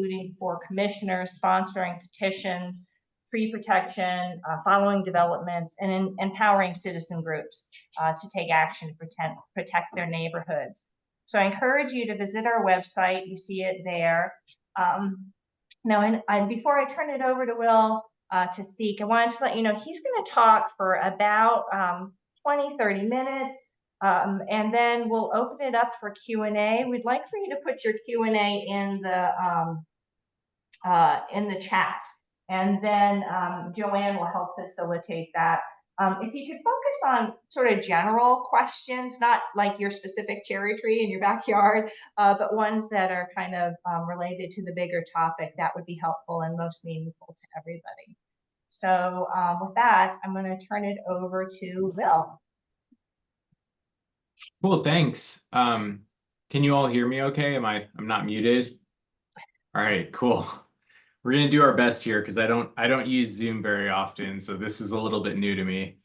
including for commissioners, sponsoring petitions, tree protection, following developments, and empowering citizen groups to take action to protect their neighborhoods. So I encourage you to visit our website. You see it there. Now, and before I turn it over to Will to speak, I wanted to let you know he's going to talk for about 20-30 minutes, and then we'll open it up for Q&A. We'd like for you to put your Q&A in the chat, and then Joanne will help facilitate that. If you could focus on sort of general questions, not like your specific cherry tree in your backyard, but ones that are kind of related to the bigger topic, that would be helpful and most meaningful to everybody. So with that, I'm going to turn it over to Will. Cool, thanks. Can you all hear me okay? I'm not muted? All right, cool. We're gonna do our best here because I don't use Zoom very often, so this is a little bit new to me.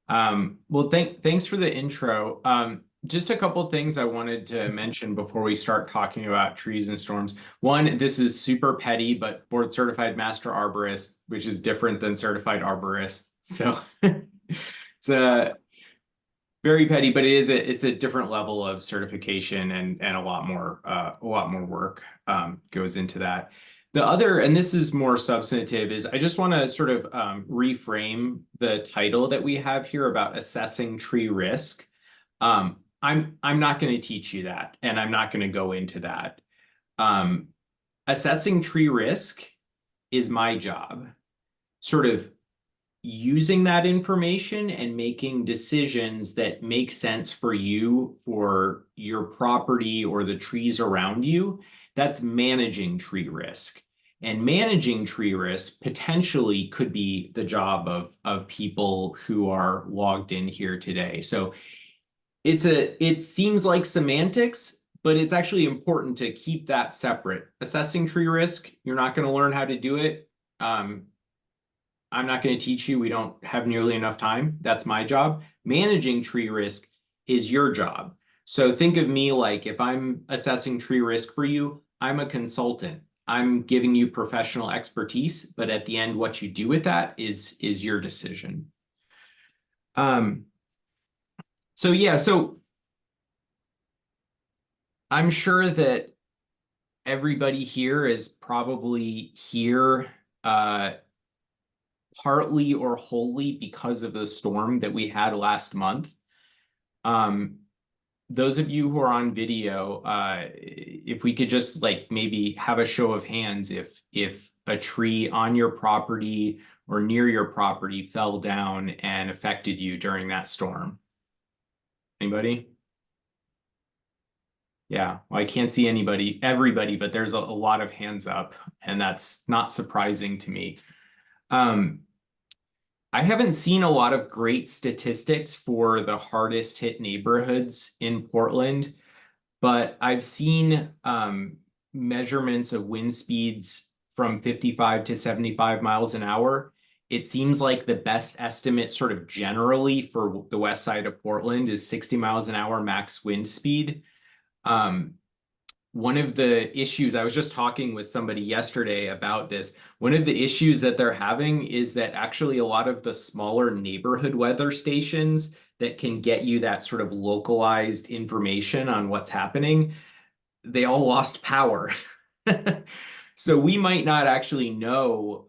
Well, thanks for the intro. Just a couple things I wanted to mention before we start talking about trees and storms. One, this is super petty, but board certified master arborist, which is different than certified arborist. So it's a very petty, but it's a different level of certification and a lot more work goes into that. The other, and this is more substantive, is I just want to sort of reframe the title that we have here about assessing tree risk. I'm not going to teach you that, and I'm not going to go into that. Assessing tree risk is my job. Sort of using that information and making decisions that make sense for you, for your property or the trees around you. That's managing tree risk. And managing tree risk potentially could be the job of people who are logged in here today. So it seems like semantics, but it's actually important to keep that separate. Assessing tree risk, you're not going to learn how to do it. I'm not going to teach you. We don't have nearly enough time. That's my job. Managing tree risk is your job. So think of me like if I'm assessing tree risk for you, I'm a consultant. I'm giving you professional expertise, but at the end, what you do with that is your decision. So yeah, so I'm sure that everybody here is probably here partly or wholly because of the storm that we had last month. Those of you who are on video, if we could just like maybe have a show of hands if a tree on your property or near your property fell down and affected you during that storm. Anybody? Yeah, well, I can't see everybody, but there's a lot of hands up, and that's not surprising to me. I haven't seen a lot of great statistics for the hardest hit neighborhoods in Portland, but I've seen measurements of wind speeds from 55 to 75 miles an hour. It seems like the best estimate sort of generally for the west side of Portland is 60 miles an hour max wind speed. One of the issues, I was just talking with somebody yesterday about this, one of the issues that they're having is that actually a lot of the smaller neighborhood weather stations that can get you that sort of localized information on what's happening, they all lost power. So we might not actually know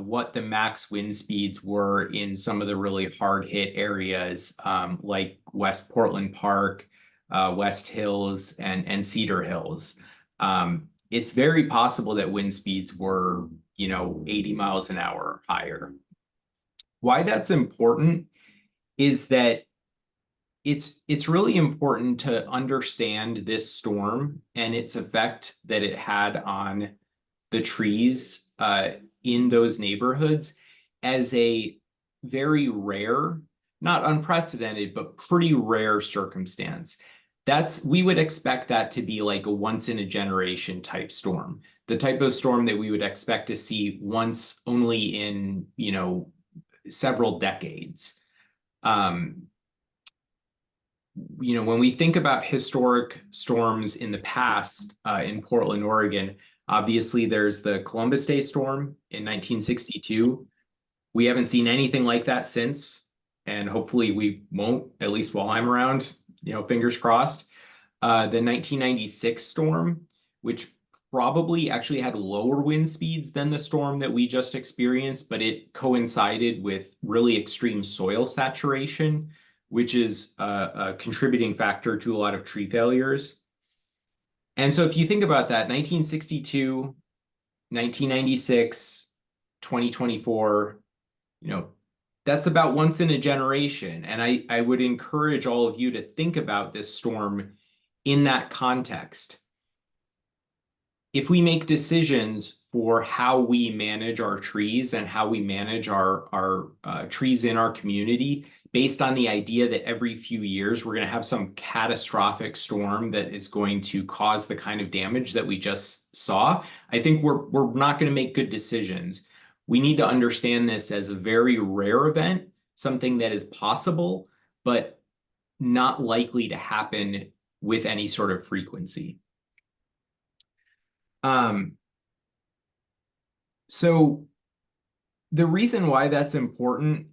what the max wind speeds were in some of the really hard hit areas like West Portland Park, West Hills and Cedar Hills. It's very possible that wind speeds were, 80 miles an hour or higher. Why that's important is that it's really important to understand this storm and its effect that it had on the trees in those neighborhoods as a very rare, not unprecedented, but pretty rare circumstance. We would expect that to be like a once in a generation type storm, the type of storm that we would expect to see once only in, several decades. When we think about historic storms in the past in Portland, Oregon, Obviously, there's the Columbus Day storm in 1962. We haven't seen anything like that since, and hopefully we won't, at least while I'm around, fingers crossed. The 1996 storm, which probably actually had lower wind speeds than the storm that we just experienced, but it coincided with really extreme soil saturation, which is a contributing factor to a lot of tree failures. And so if you think about that, 1962, 1996, 2024, that's about once in a generation. And I would encourage all of you to think about this storm in that context. If we make decisions for how we manage our trees and how we manage our trees in our community based on the idea that every few years we're going to have some catastrophic storm that is going to cause the kind of damage that we just saw, I think we're not going to make good decisions. We need to understand this as a very rare event, something that is possible, but not likely to happen with any sort of frequency. So the reason why that's important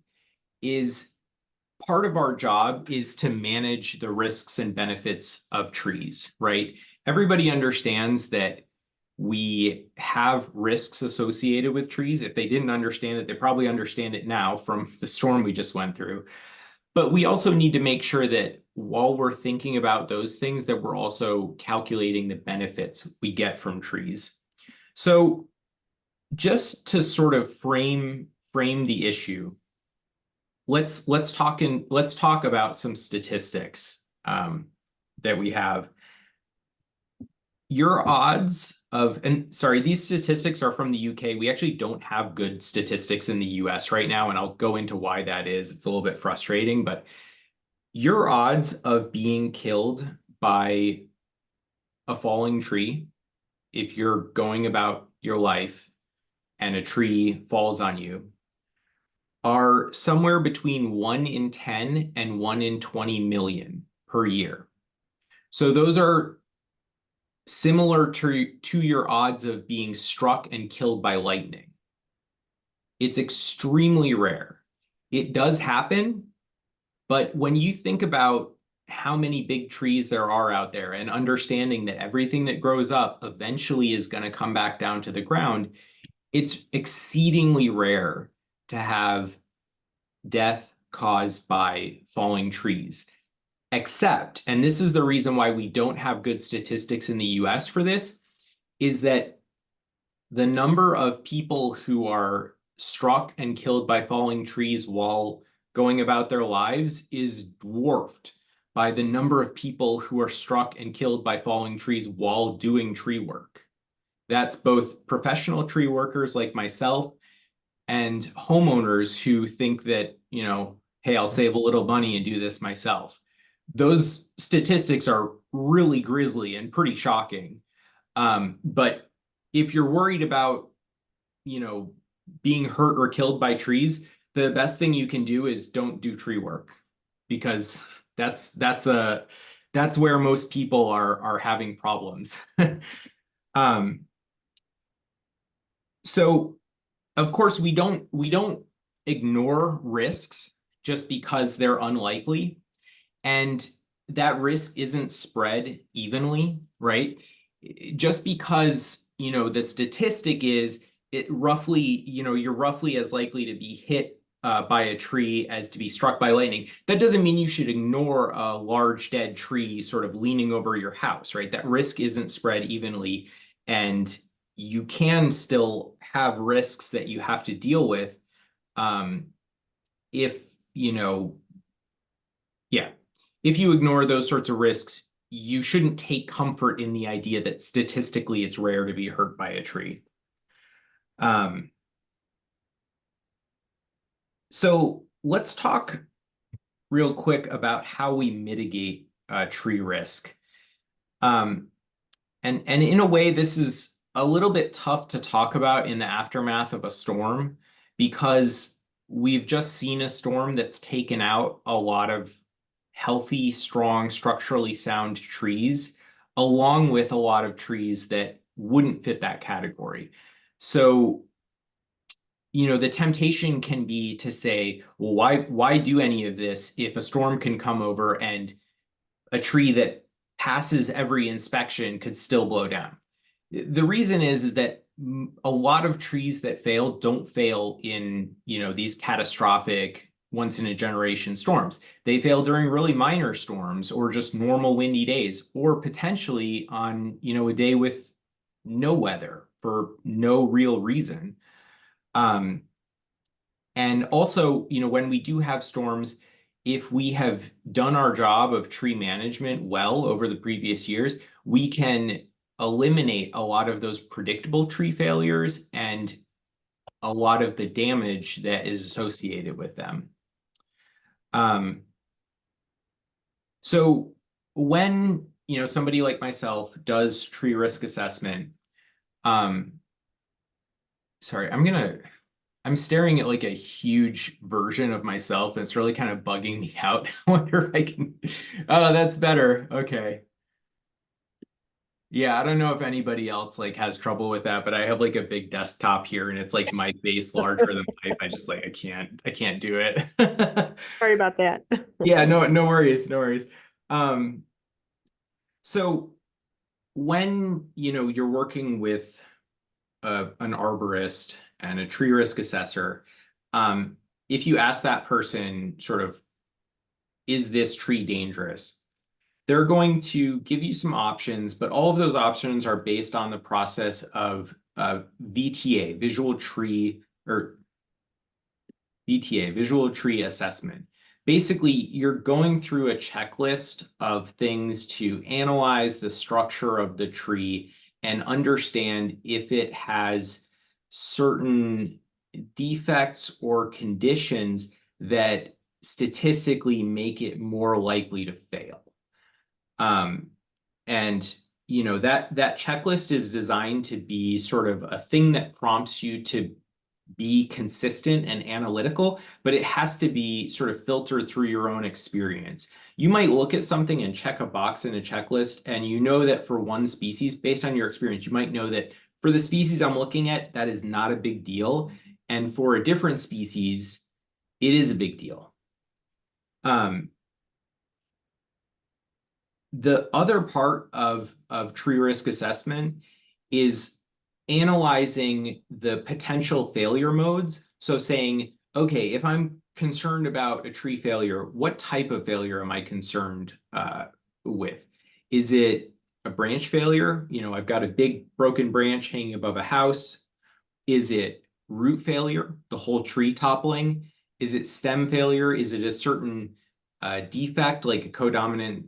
is part of our job is to manage the risks and benefits of trees, right? Everybody understands that we have risks associated with trees. If they didn't understand it, they probably understand it now from the storm we just went through. But we also need to make sure that while we're thinking about those things, that we're also calculating the benefits we get from trees. So just to sort of frame the issue, let's talk about some statistics that we have. Your odds of, and sorry, these statistics are from the UK. We actually don't have good statistics in the US right now, and I'll go into why that is. It's a little bit frustrating, but your odds of being killed by a falling tree, if you're going about your life and a tree falls on you, are somewhere between 1 in 10 and 1 in 20 million per year. So those are similar to your odds of being struck and killed by lightning. It's extremely rare. It does happen, but when you think about how many big trees there are out there and understanding that everything that grows up eventually is going to come back down to the ground, it's exceedingly rare to have death caused by falling trees. Except, and this is the reason why we don't have good statistics in the US for this, is that the number of people who are struck and killed by falling trees while going about their lives is dwarfed by the number of people who are struck and killed by falling trees while doing tree work. That's both professional tree workers like myself and homeowners who think that, hey, I'll save a little money and do this myself. Those statistics are really grisly and pretty shocking. But if you're worried about, being hurt or killed by trees, the best thing you can do is don't do tree work, because that's where most people are having problems. So of course we don't ignore risks just because they're unlikely. And that risk isn't spread evenly, right? Just because, the statistic is you're roughly as likely to be hit by a tree as to be struck by lightning. That doesn't mean you should ignore a large dead tree sort of leaning over your house, right? That risk isn't spread evenly, and you can still have risks that you have to deal with if you ignore those sorts of risks. You shouldn't take comfort in the idea that statistically it's rare to be hurt by a tree. So let's talk real quick about how we mitigate tree risk. And in a way, this is a little bit tough to talk about in the aftermath of a storm, because we've just seen a storm that's taken out a lot of healthy, strong, structurally sound trees, along with a lot of trees that wouldn't fit that category. So, you know, the temptation can be to say, well, why do any of this if a storm can come over and a tree that passes every inspection could still blow down? The reason is that a lot of trees that fail don't fail in, you know, these catastrophic once in a generation storms. They fail during really minor storms or just normal windy days, or potentially on, you know, a day with no weather for no real reason. And also, you know, when we do have storms, if we have done our job of tree management well over the previous years, we can eliminate a lot of those predictable tree failures and a lot of the damage that is associated with them. So when, you know, somebody like myself does tree risk assessment, sorry, I'm staring at like a huge version of myself, and it's really kind of bugging me out. I wonder if I can, oh, that's better. Okay. Yeah, I don't know if anybody else like has trouble with that, but I have like a big desktop here and it's like my face larger than life. I just like, I can't do it. Sorry about that. Yeah, no worries, no worries. So when, you know, you're working with an arborist and a tree risk assessor, if you ask that person sort of, is this tree dangerous? They're going to give you some options, but all of those options are based on the process of VTA, visual tree assessment. Basically, you're going through a checklist of things to analyze the structure of the tree and understand if it has certain defects or conditions that statistically make it more likely to fail. And you know, that checklist is designed to be sort of a thing that prompts you to be consistent and analytical, but it has to be sort of filtered through your own experience. You might look at something and check a box in a checklist, and you know that for one species, based on your experience, you might know that for the species I'm looking at, that is not a big deal. And for a different species, it is a big deal. The other part of tree risk assessment is analyzing the potential failure modes. So saying, okay, if I'm concerned about a tree failure, what type of failure am I concerned with? Is it a branch failure? You know, I've got a big broken branch hanging above a house. Is it root failure, the whole tree toppling? Is it stem failure? Is it a certain defect, like a codominant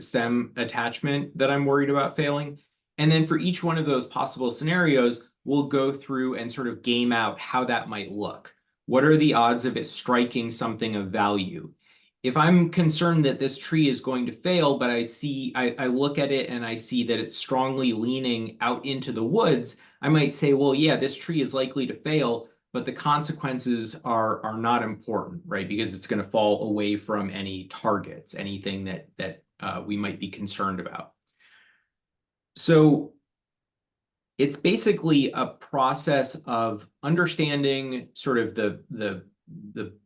stem attachment that I'm worried about failing? And then for each one of those possible scenarios, we'll go through and sort of game out how that might look. What are the odds of it striking something of value? If I'm concerned that this tree is going to fail, but I look at it and I see that it's strongly leaning out into the woods, I might say, well, yeah, this tree is likely to fail, but the consequences are not important, right? Because it's going to fall away from any targets, anything that we might be concerned about. So it's basically a process of understanding sort of the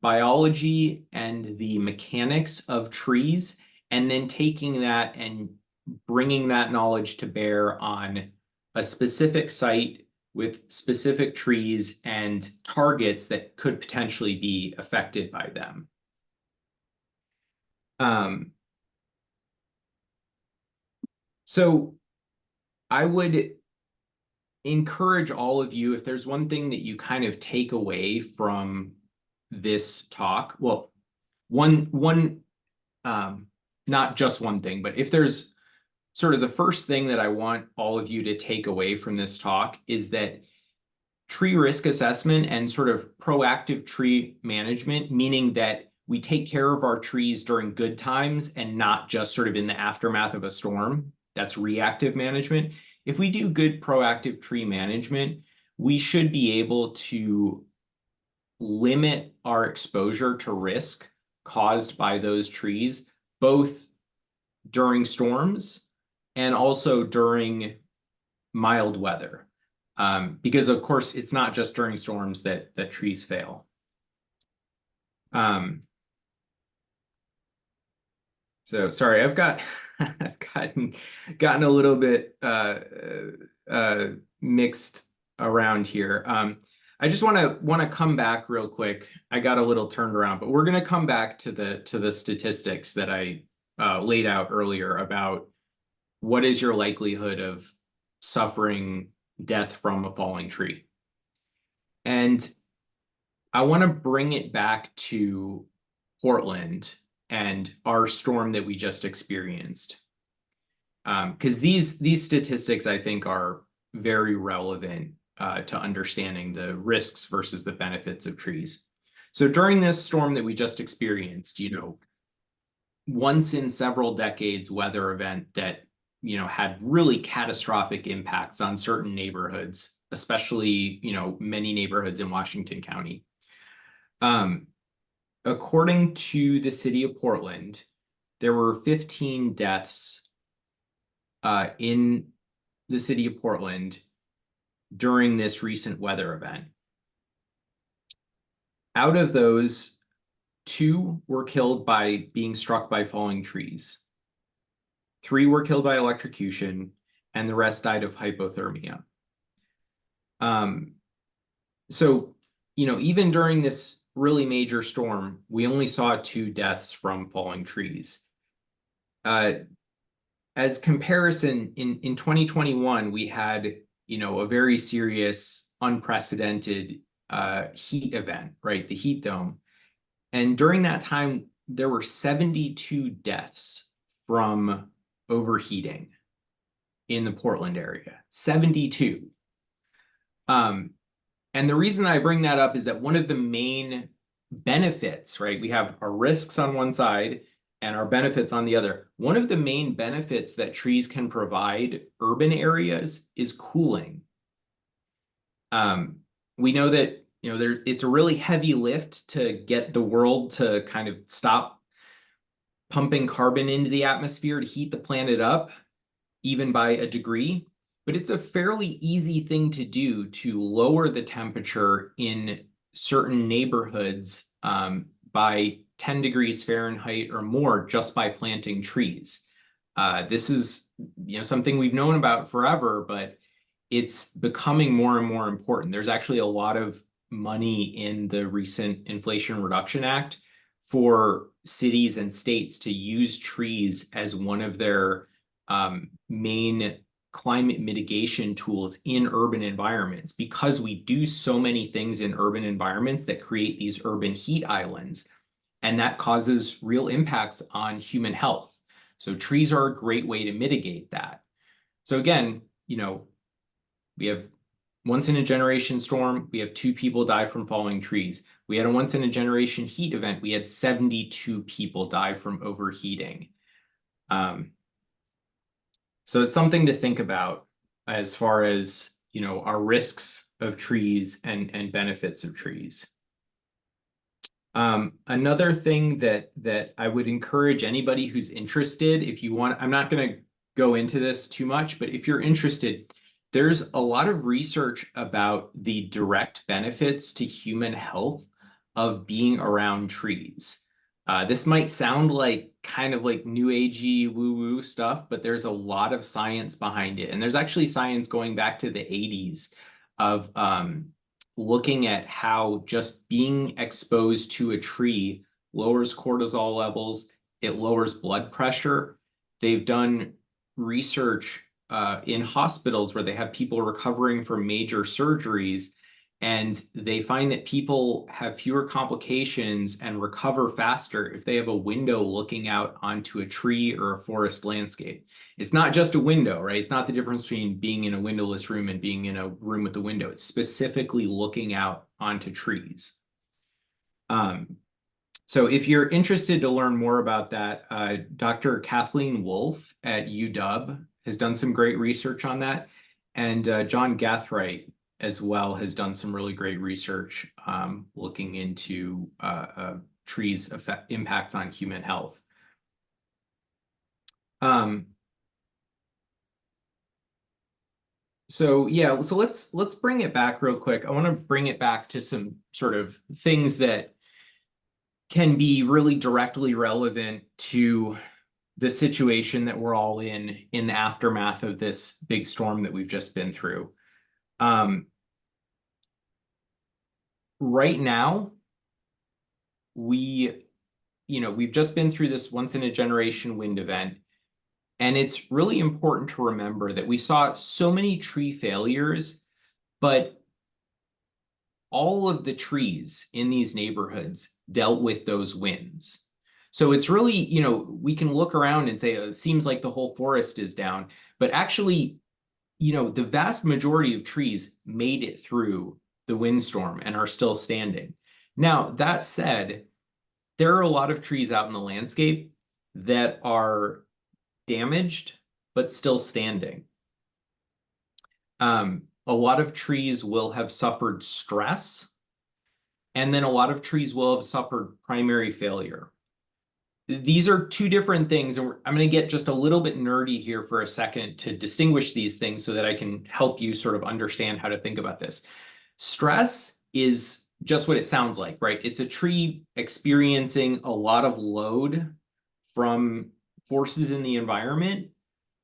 biology and the mechanics of trees, and then taking that and bringing that knowledge to bear on a specific site with specific trees and targets that could potentially be affected by them. So I would encourage all of you, if there's one thing that you kind of take away from this talk, well, not just one thing, but if there's sort of the first thing that I want all of you to take away from this talk is that tree risk assessment and sort of proactive tree management, meaning that we take care of our trees during good times and not just sort of in the aftermath of a storm. That's reactive management. If we do good proactive tree management, we should be able to limit our exposure to risk caused by those trees, both during storms and also during mild weather. Because of course, it's not just during storms that trees fail. So sorry, I've gotten a little bit mixed around here. I just want to come back real quick. I got a little turned around, but we're going to come back to the statistics that I laid out earlier about what is your likelihood of suffering death from a falling tree. And I want to bring it back to Portland and our storm that we just experienced. Because these statistics, I think, are very relevant to understanding the risks versus the benefits of trees. So during this storm that we just experienced, once in several decades weather event that, had really catastrophic impacts on certain neighborhoods, especially, many neighborhoods in Washington County. According to the city of Portland, there were 15 deaths in the city of Portland during this recent weather event. Out of those, 2 were killed by being struck by falling trees. 3 were killed by electrocution, and the rest died of hypothermia. So, even during this really major storm, we only saw 2 deaths from falling trees. As comparison, in 2021, we had, a very serious, unprecedented heat event, right? The heat dome. And during that time, there were 72 deaths from overheating in the Portland area. 72. And the reason I bring that up is that one of the main benefits, right? We have our risks on one side and our benefits on the other. One of the main benefits that trees can provide urban areas is cooling. We know that, it's a really heavy lift to get the world to kind of stop pumping carbon into the atmosphere to heat the planet up, even by a degree. But it's a fairly easy thing to do to lower the temperature in certain neighborhoods by 10 degrees Fahrenheit or more just by planting trees. This is something we've known about forever, but it's becoming more and more important. There's actually a lot of money in the recent Inflation Reduction Act for cities and states to use trees as one of their main climate mitigation tools in urban environments, because we do so many things in urban environments that create these urban heat islands, and that causes real impacts on human health. So trees are a great way to mitigate that. So again, we have once in a generation storm, we have 2 people die from falling trees. We had a once in a generation heat event. We had 72 people die from overheating. So it's something to think about as far as, our risks of trees and benefits of trees. Another thing that I would encourage anybody who's interested, if you want, I'm not going to go into this too much, but if you're interested, there's a lot of research about the direct benefits to human health of being around trees. This might sound like kind of like new agey woo-woo stuff, but there's a lot of science behind it. And there's actually science going back to the 80s of looking at how just being exposed to a tree lowers cortisol levels, it lowers blood pressure. They've done research in hospitals where they have people recovering from major surgeries, and they find that people have fewer complications and recover faster if they have a window looking out onto a tree or a forest landscape. It's not just a window, right? It's not the difference between being in a windowless room and being in a room with a window. It's specifically looking out onto trees. So if you're interested to learn more about that, Dr. Kathleen Wolf at UW has done some great research on that. And John Gathright as well has done some really great research looking into trees' impacts on human health. So yeah, so let's bring it back real quick. I want to bring it back to some sort of things that can be really directly relevant to the situation that we're all in the aftermath of this big storm that we've just been through. Right now, we've just been through this once in a generation wind event. And it's really important to remember that we saw so many tree failures, but all of the trees in these neighborhoods dealt with those winds. So it's really, we can look around and say, oh, it seems like the whole forest is down, but actually, the vast majority of trees made it through the windstorm and are still standing. Now, that said, there are a lot of trees out in the landscape that are damaged, but still standing. A lot of trees will have suffered stress, and then a lot of trees will have suffered primary failure. These are two different things, and I'm going to get just a little bit nerdy here for a second to distinguish these things so that I can help you sort of understand how to think about this. Stress is just what it sounds like, right? It's a tree experiencing a lot of load from forces in the environment,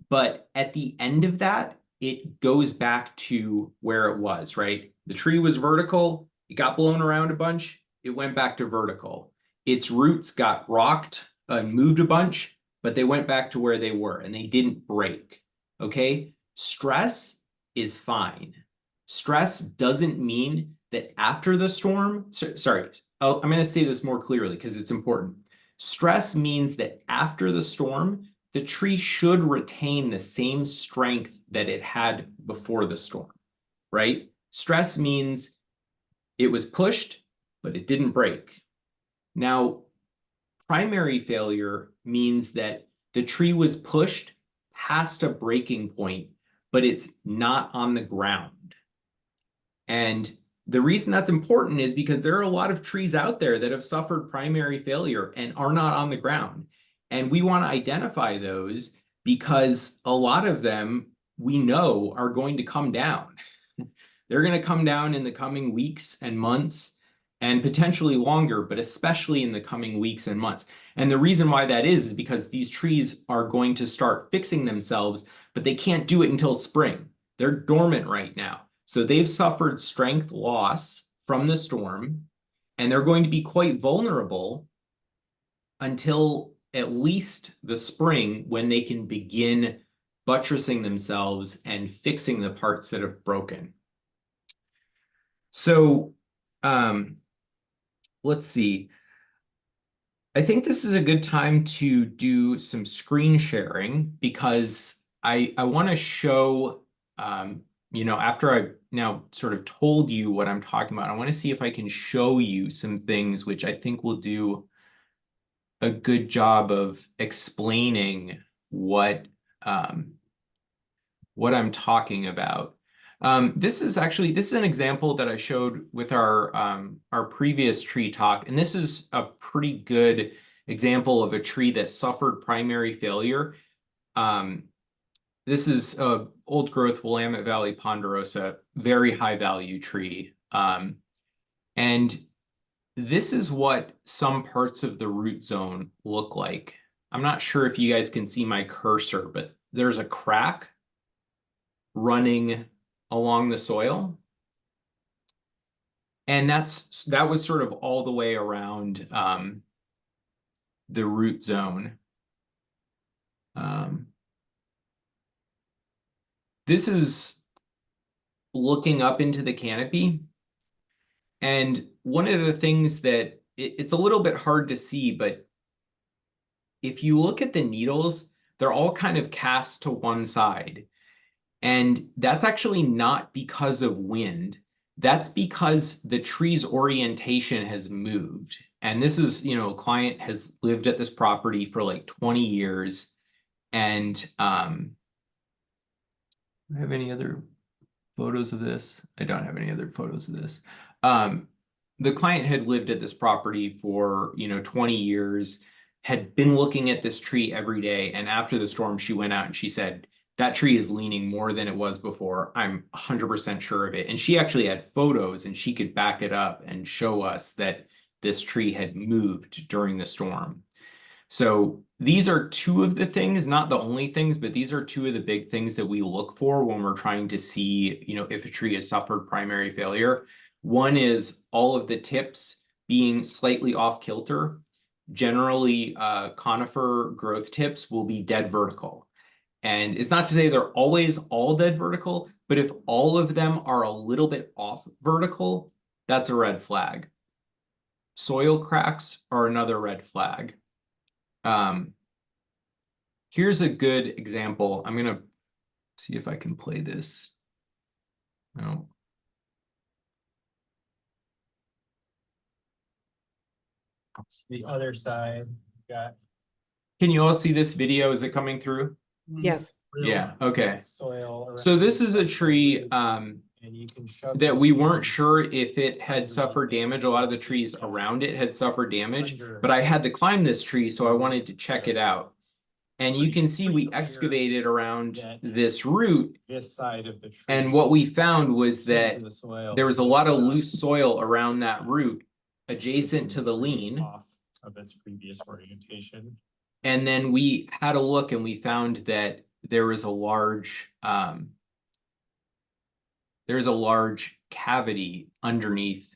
but at the end of that, it goes back to where it was, right? The tree was vertical, it got blown around a bunch, it went back to vertical. Its roots got rocked and moved a bunch, but they went back to where they were and they didn't break, okay? Stress is fine. Stress doesn't mean that after the storm, sorry, I'm going to say this more clearly because it's important. Stress means that after the storm, the tree should retain the same strength that it had before the storm, right? Stress means it was pushed, but it didn't break. Now, primary failure means that the tree was pushed past a breaking point, but it's not on the ground. And the reason that's important is because there are a lot of trees out there that have suffered primary failure and are not on the ground. And we want to identify those because a lot of them we know are going to come down. They're going to come down in the coming weeks and months and potentially longer, but especially in the coming weeks and months. And the reason why that is because these trees are going to start fixing themselves, but they can't do it until spring. They're dormant right now. So they've suffered strength loss from the storm, and they're going to be quite vulnerable until at least the spring when they can begin buttressing themselves and fixing the parts that have broken. So let's see. I think this is a good time to do some screen sharing because I want to show, after I've now sort of told you what I'm talking about, I want to see if I can show you some things which I think will do a good job of explaining what I'm talking about. This is an example that I showed with our previous tree talk, and this is a pretty good example of a tree that suffered primary failure. This is a old growth Willamette Valley ponderosa, very high value tree. And this is what some parts of the root zone look like. I'm not sure if you guys can see my cursor, but there's a crack running along the soil. And that was sort of all the way around the root zone. This is looking up into the canopy. And one of the things that it's a little bit hard to see, but if you look at the needles, they're all kind of cast to one side. And that's actually not because of wind. That's because the tree's orientation has moved. And this is, a client has lived at this property for like 20 years. And do I have any other photos of this? I don't have any other photos of this. The client had lived at this property for, 20 years, had been looking at this tree every day. And after the storm, she went out and she said, that tree is leaning more than it was before. I'm 100% sure of it. And she actually had photos and she could back it up and show us that this tree had moved during the storm. So these are two of the things, not the only things, but these are two of the big things that we look for when we're trying to see, if a tree has suffered primary failure. One is all of the tips being slightly off kilter. Generally, conifer growth tips will be dead vertical. And it's not to say they're always all dead vertical, but if all of them are a little bit off vertical, that's a red flag. Soil cracks are another red flag. Here's a good example. I'm gonna see if I can play this. No. It's the other side. Got Can you all see this video? Is it coming through? Yes. real Yeah, okay. soil around So this is a the tree root, and you can shove that it we weren't in sure if it had suffered damage. A lot of the trees around it had suffered damage, under but I had to climb this tree, so I wanted to check it out. And you can see we pretty clear excavated around that this root, this side of the tree. and what we found was that the soil there was a lot of loose soil around that root adjacent to the lean. off of its previous orientation. And then we had a look and we found that there was a large cavity underneath.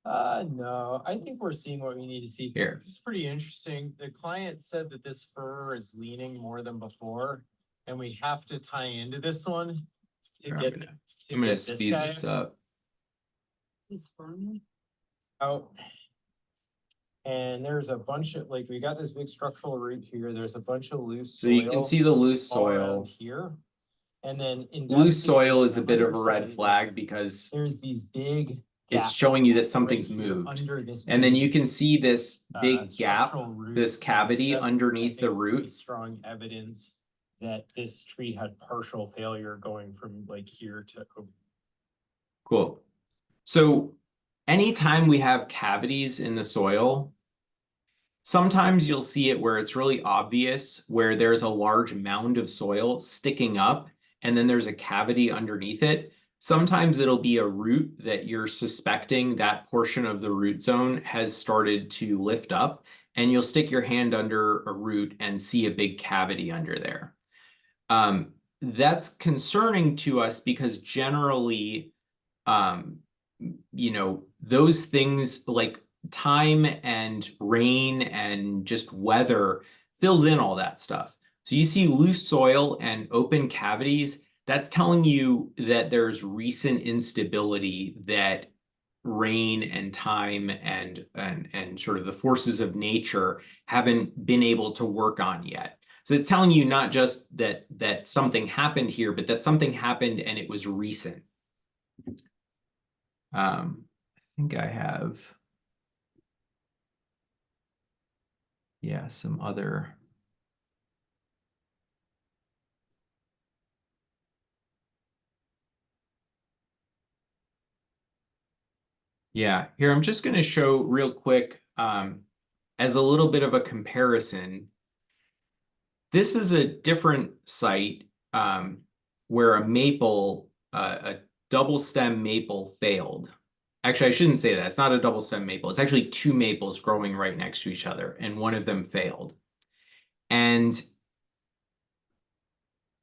No, I think we're seeing what we need to see. Here. This is pretty interesting. The client said that this fur is leaning more than before, and we have to tie into this one to Here, get I'm gonna speed this up. out. And there's a bunch of, like, we got this big structural root here. There's a bunch of loose So you can see the loose all soil. around here. And then Loose soil is a investigating bit of the a red underside, flag because there's these big it's gaps showing you that right something's here moved. under this And then big, you can see this big gap, structural root. this So cavity that's, I underneath the think, pretty root. strong evidence that this tree had partial failure going from like here to Cool. So anytime we have cavities in the soil, sometimes you'll see it where it's really obvious, where there's a large mound of soil sticking up and then there's a cavity underneath it. Sometimes it'll be a root that you're suspecting that portion of the root zone has started to lift up, and you'll stick your hand under a root and see a big cavity under there. That's concerning to us because generally, those things like time and rain and just weather fills in all that stuff. So you see loose soil and open cavities, that's telling you that there's recent instability that rain and time and sort of the forces of nature haven't been able to work on yet. So it's telling you not just that something happened here, but that something happened and it was recent. I think I have, yeah, some other. Yeah, here I'm just going to show real quick as a little bit of a comparison. This is a different site where a maple, a double stem maple failed. Actually, I shouldn't say that. It's not a double stem maple. It's actually two maples growing right next to each other, and one of them failed. And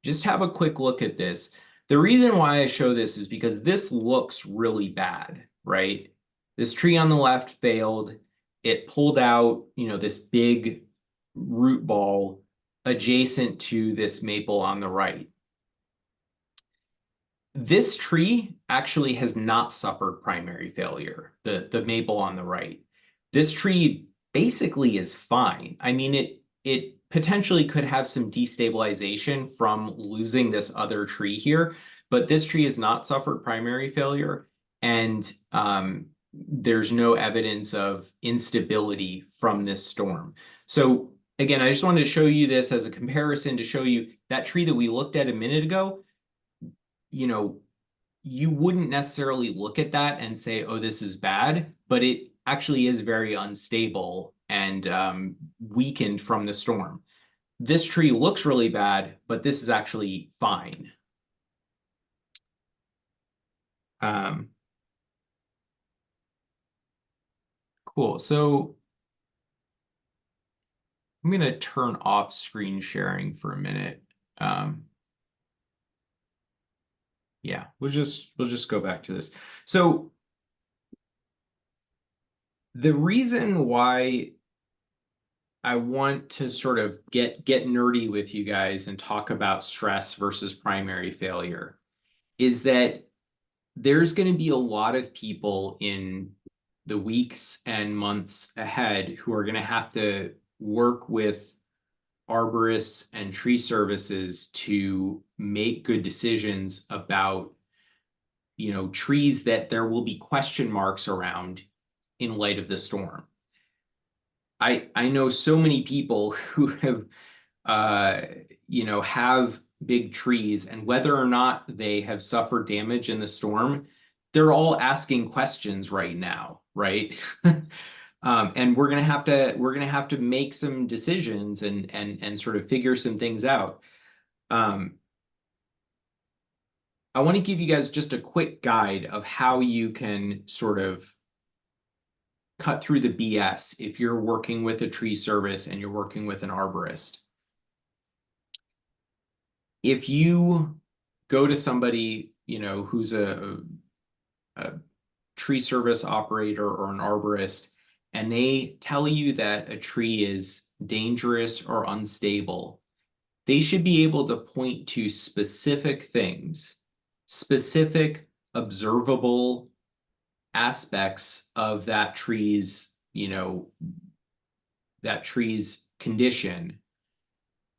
just have a quick look at this. The reason why I show this is because this looks really bad, right? This tree on the left failed. It pulled out, this big root ball adjacent to this maple on the right. This tree actually has not suffered primary failure, the maple on the right. This tree basically is fine. I mean, it potentially could have some destabilization from losing this other tree here, but this tree has not suffered primary failure, and there's no evidence of instability from this storm. So again, I just wanted to show you this as a comparison to show you that tree that we looked at a minute ago. You wouldn't necessarily look at that and say, oh, this is bad, but it actually is very unstable and weakened from the storm. this tree looks really bad, but this is actually fine. Cool. So I'm going to turn off screen sharing for a minute. Yeah, we'll just go back to this. So the reason why I want to sort of get nerdy with you guys and talk about stress versus primary failure is that there's going to be a lot of people in the weeks and months ahead who are going to have to work with arborists and tree services to make good decisions about, trees that there will be question marks around in light of the storm. I know so many people who have, have big trees, and whether or not they have suffered damage in the storm, they're all asking questions right now, right? And we're gonna have to make some decisions and sort of figure some things out. I want to give you guys just a quick guide of how you can sort of cut through the BS if you're working with a tree service and you're working with an arborist. If you go to somebody, who's a tree service operator or an arborist, and they tell you that a tree is dangerous or unstable, they should be able to point to specific things, specific observable aspects of that tree's, condition,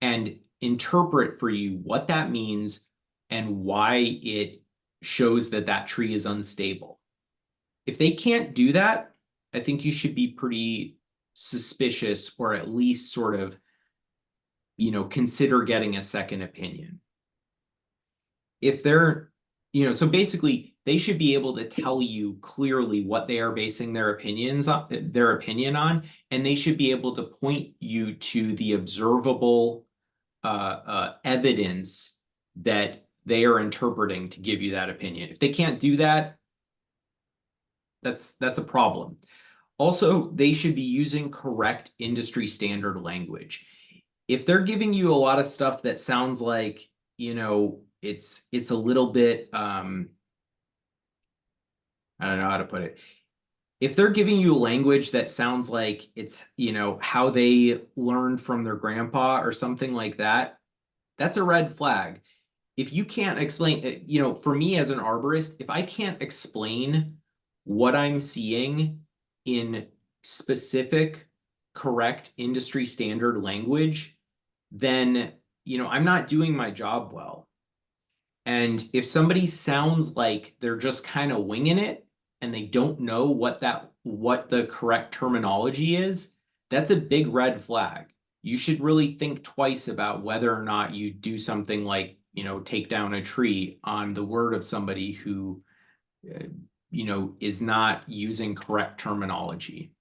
and interpret for you what that means and why it shows that that tree is unstable. If they can't do that, I think you should be pretty suspicious, or at least sort of, consider getting a second opinion. If they're, so basically they should be able to tell you clearly what they are basing their opinion on, and they should be able to point you to the observable evidence that they are interpreting to give you that opinion. If they can't do that, that's a problem. Also, they should be using correct industry standard language. If they're giving you a lot of stuff that sounds like, it's a little bit, I don't know how to put it. If they're giving you a language that sounds like it's, how they learned from their grandpa or something like that, that's a red flag. If you can't explain, for me as an arborist, if I can't explain what I'm seeing in specific, correct industry standard language, then, I'm not doing my job well. And if somebody sounds like they're just kind of winging it and they don't know what the correct terminology is, that's a big red flag. You should really think twice about whether or not you do something like, take down a tree on the word of somebody who, is not using correct terminology.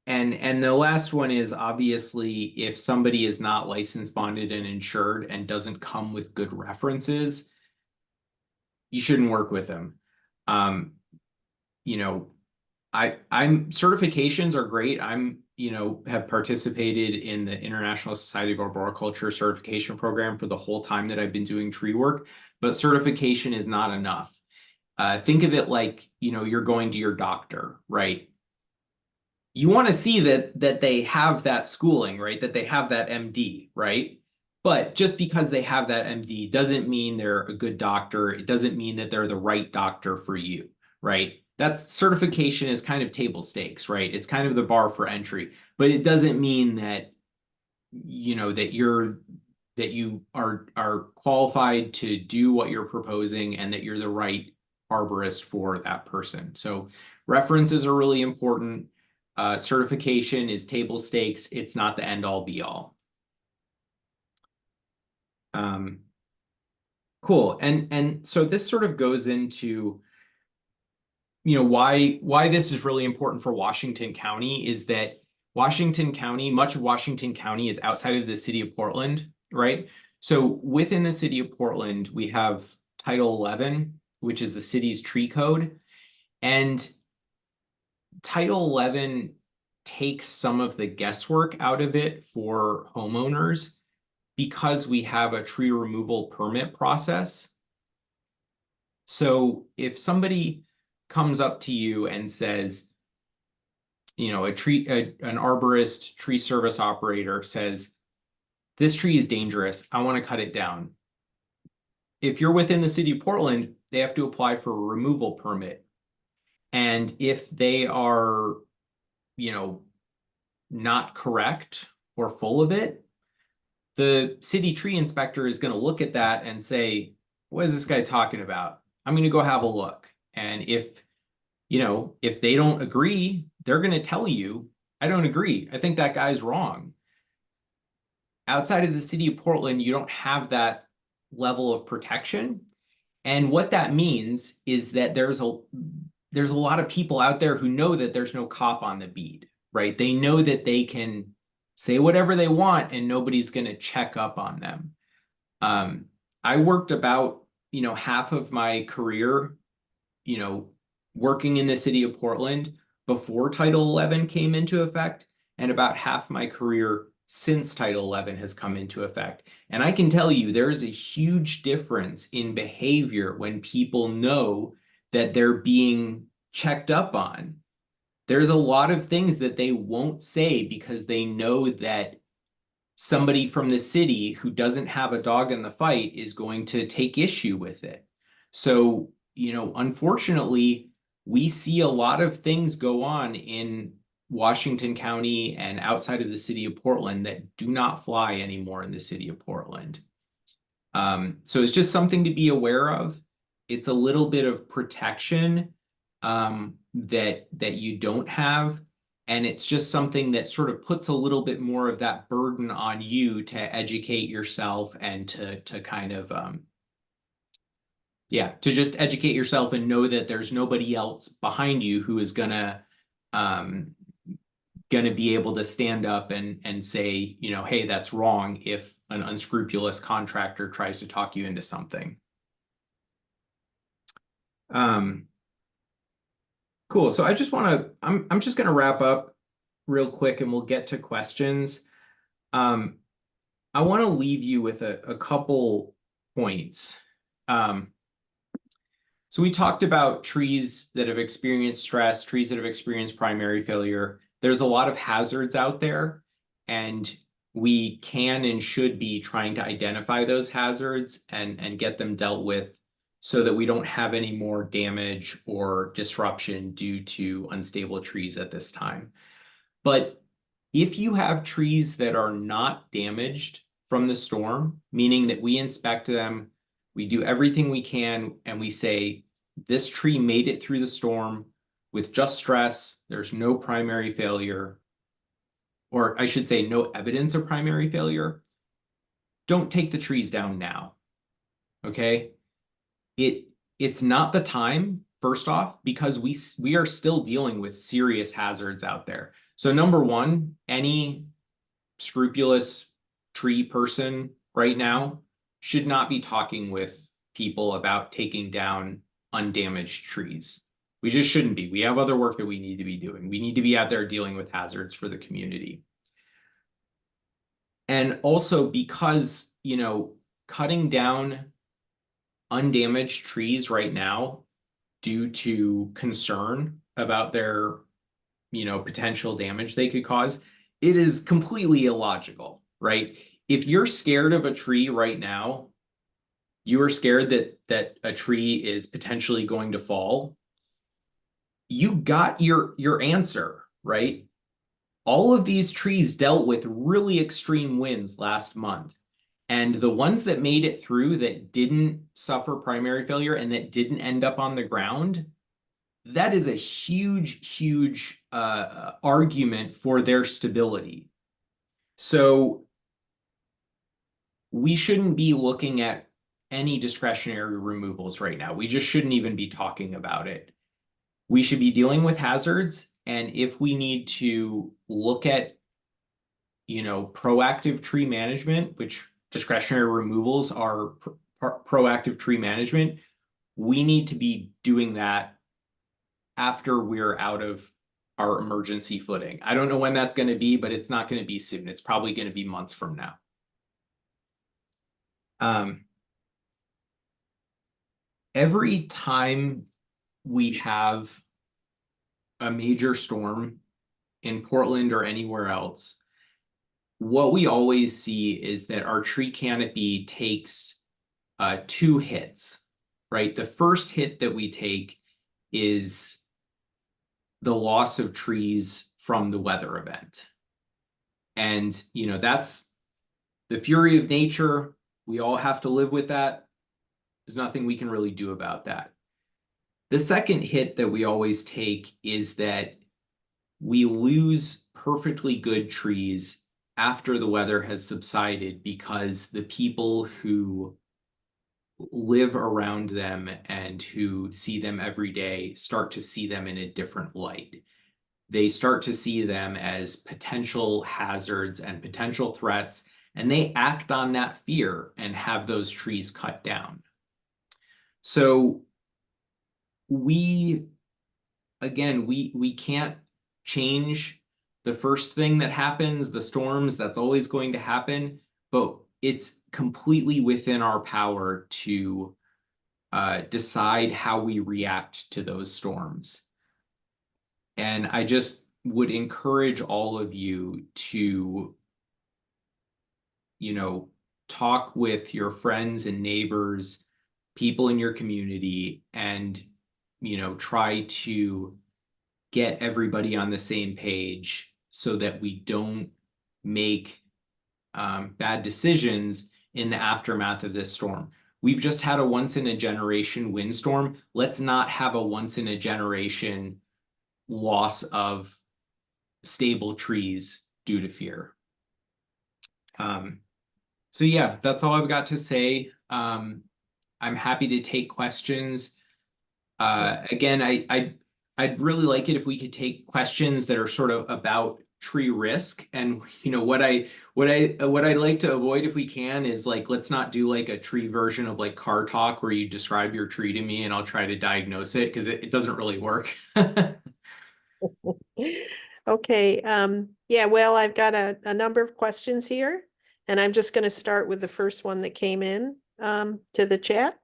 And the last one is, obviously, if somebody is not licensed, bonded, and insured and doesn't come with good references, you shouldn't work with them. Certifications are great. Have participated in the International Society of Arboriculture certification program for the whole time that I've been doing tree work, but certification is not enough. Think of it like, you're going to your doctor, right? You want to see that they have that schooling, right? That they have that MD, right? But just because they have that MD doesn't mean they're a good doctor. It doesn't mean that they're the right doctor for you, right? That's certification is kind of table stakes, right? It's kind of the bar for entry, but it doesn't mean that, that you are qualified to do what you're proposing and that you're the right arborist for that person. So references are really important. Certification is table stakes. It's not the end all be all. Cool. And so this sort of goes into why this is really important for Washington County is that Washington County, much of Washington County is outside of the city of Portland, right? So within the city of Portland, we have Title 11, which is the city's tree code. And Title 11 takes some of the guesswork out of it for homeowners because we have a tree removal permit process. So if somebody comes up to you and says, an arborist, tree service operator says, this tree is dangerous, I want to cut it down. If you're within the city of Portland, they have to apply for a removal permit. And if they are, not correct or full of it, the city tree inspector is going to look at that and say, what is this guy talking about? I'm going to go have a look. And if they don't agree, they're going to tell you, I don't agree. I think that guy's wrong. Outside of the city of Portland, you don't have that level of protection. And what that means is that there's a lot of people out there who know that there's no cop on the beat, right? They know that they can say whatever they want and nobody's going to check up on them. I worked about, half of my career, working in the city of Portland before Title 11 came into effect, and about half my career since Title 11 has come into effect. And I can tell you there is a huge difference in behavior when people know that they're being checked up on. There's a lot of things that they won't say because they know that somebody from the city who doesn't have a dog in the fight is going to take issue with it. So, unfortunately, we see a lot of things go on in Washington County and outside of the city of Portland that do not fly anymore in the city of Portland. So it's just something to be aware of. It's a little bit of protection that you don't have. And it's just something that sort of puts a little bit more of that burden on you to educate yourself and to kind of, to just educate yourself and know that there's nobody else behind you who is gonna be able to stand up and say, hey, that's wrong if an unscrupulous contractor tries to talk you into something. Cool. So I just want to, I'm just going to wrap up real quick and we'll get to questions. I want to leave you with a couple points. So we talked about trees that have experienced stress, trees that have experienced primary failure. There's a lot of hazards out there, and we can and should be trying to identify those hazards and get them dealt with so that we don't have any more damage or disruption due to unstable trees at this time. But if you have trees that are not damaged from the storm, meaning that we inspect them, we do everything we can, and we say, this tree made it through the storm with just stress, there's no primary failure, or I should say no evidence of primary failure, don't take the trees down now, okay? It's not the time, first off, because we are still dealing with serious hazards out there. So number one, any scrupulous tree person right now should not be talking with people about taking down undamaged trees. We just shouldn't be. We have other work that we need to be doing. We need to be out there dealing with hazards for the community. And also because, cutting down undamaged trees right now due to concern about their, potential damage they could cause, it is completely illogical, right? If you're scared of a tree right now, you are scared that a tree is potentially going to fall, you got your answer, right? All of these trees dealt with really extreme winds last month. And the ones that made it through that didn't suffer primary failure and that didn't end up on the ground, that is a huge, huge argument for their stability. So we shouldn't be looking at any discretionary removals right now. We just shouldn't even be talking about it. we should be dealing with hazards. And if we need to look at, proactive tree management, which discretionary removals are proactive tree management, we need to be doing that after we're out of our emergency footing. I don't know when that's going to be, but it's not going to be soon. It's probably going to be months from now. Every time we have a major storm in Portland or anywhere else, what we always see is that our tree canopy takes 2 hits, right? The first hit that we take is the loss of trees from the weather event. And, that's the fury of nature. We all have to live with that. There's nothing we can really do about that. The second hit that we always take is that we lose perfectly good trees after the weather has subsided because the people who live around them and who see them every day start to see them in a different light. They start to see them as potential hazards and potential threats, and they act on that fear and have those trees cut down. So we can't change the first thing that happens, the storms. That's always going to happen, but it's completely within our power to decide how we react to those storms. And I just would encourage all of you to, talk with your friends and neighbors, people in your community, and, try to get everybody on the same page so that we don't make bad decisions in the aftermath of this storm. We've just had a once-in-a-generation windstorm. Let's not have a once-in-a-generation loss of stable trees due to fear. So yeah, that's all I've got to say. I'm happy to take questions. Again, I'd really like it if we could take questions that are sort of about tree risk. And what I'd like to avoid if we can is let's not do a tree version of car talk where you describe your tree to me and I'll try to diagnose it, because it doesn't really work. Okay, yeah, well, I've got a number of questions here, and I'm just going to start with the first one that came in to the chat.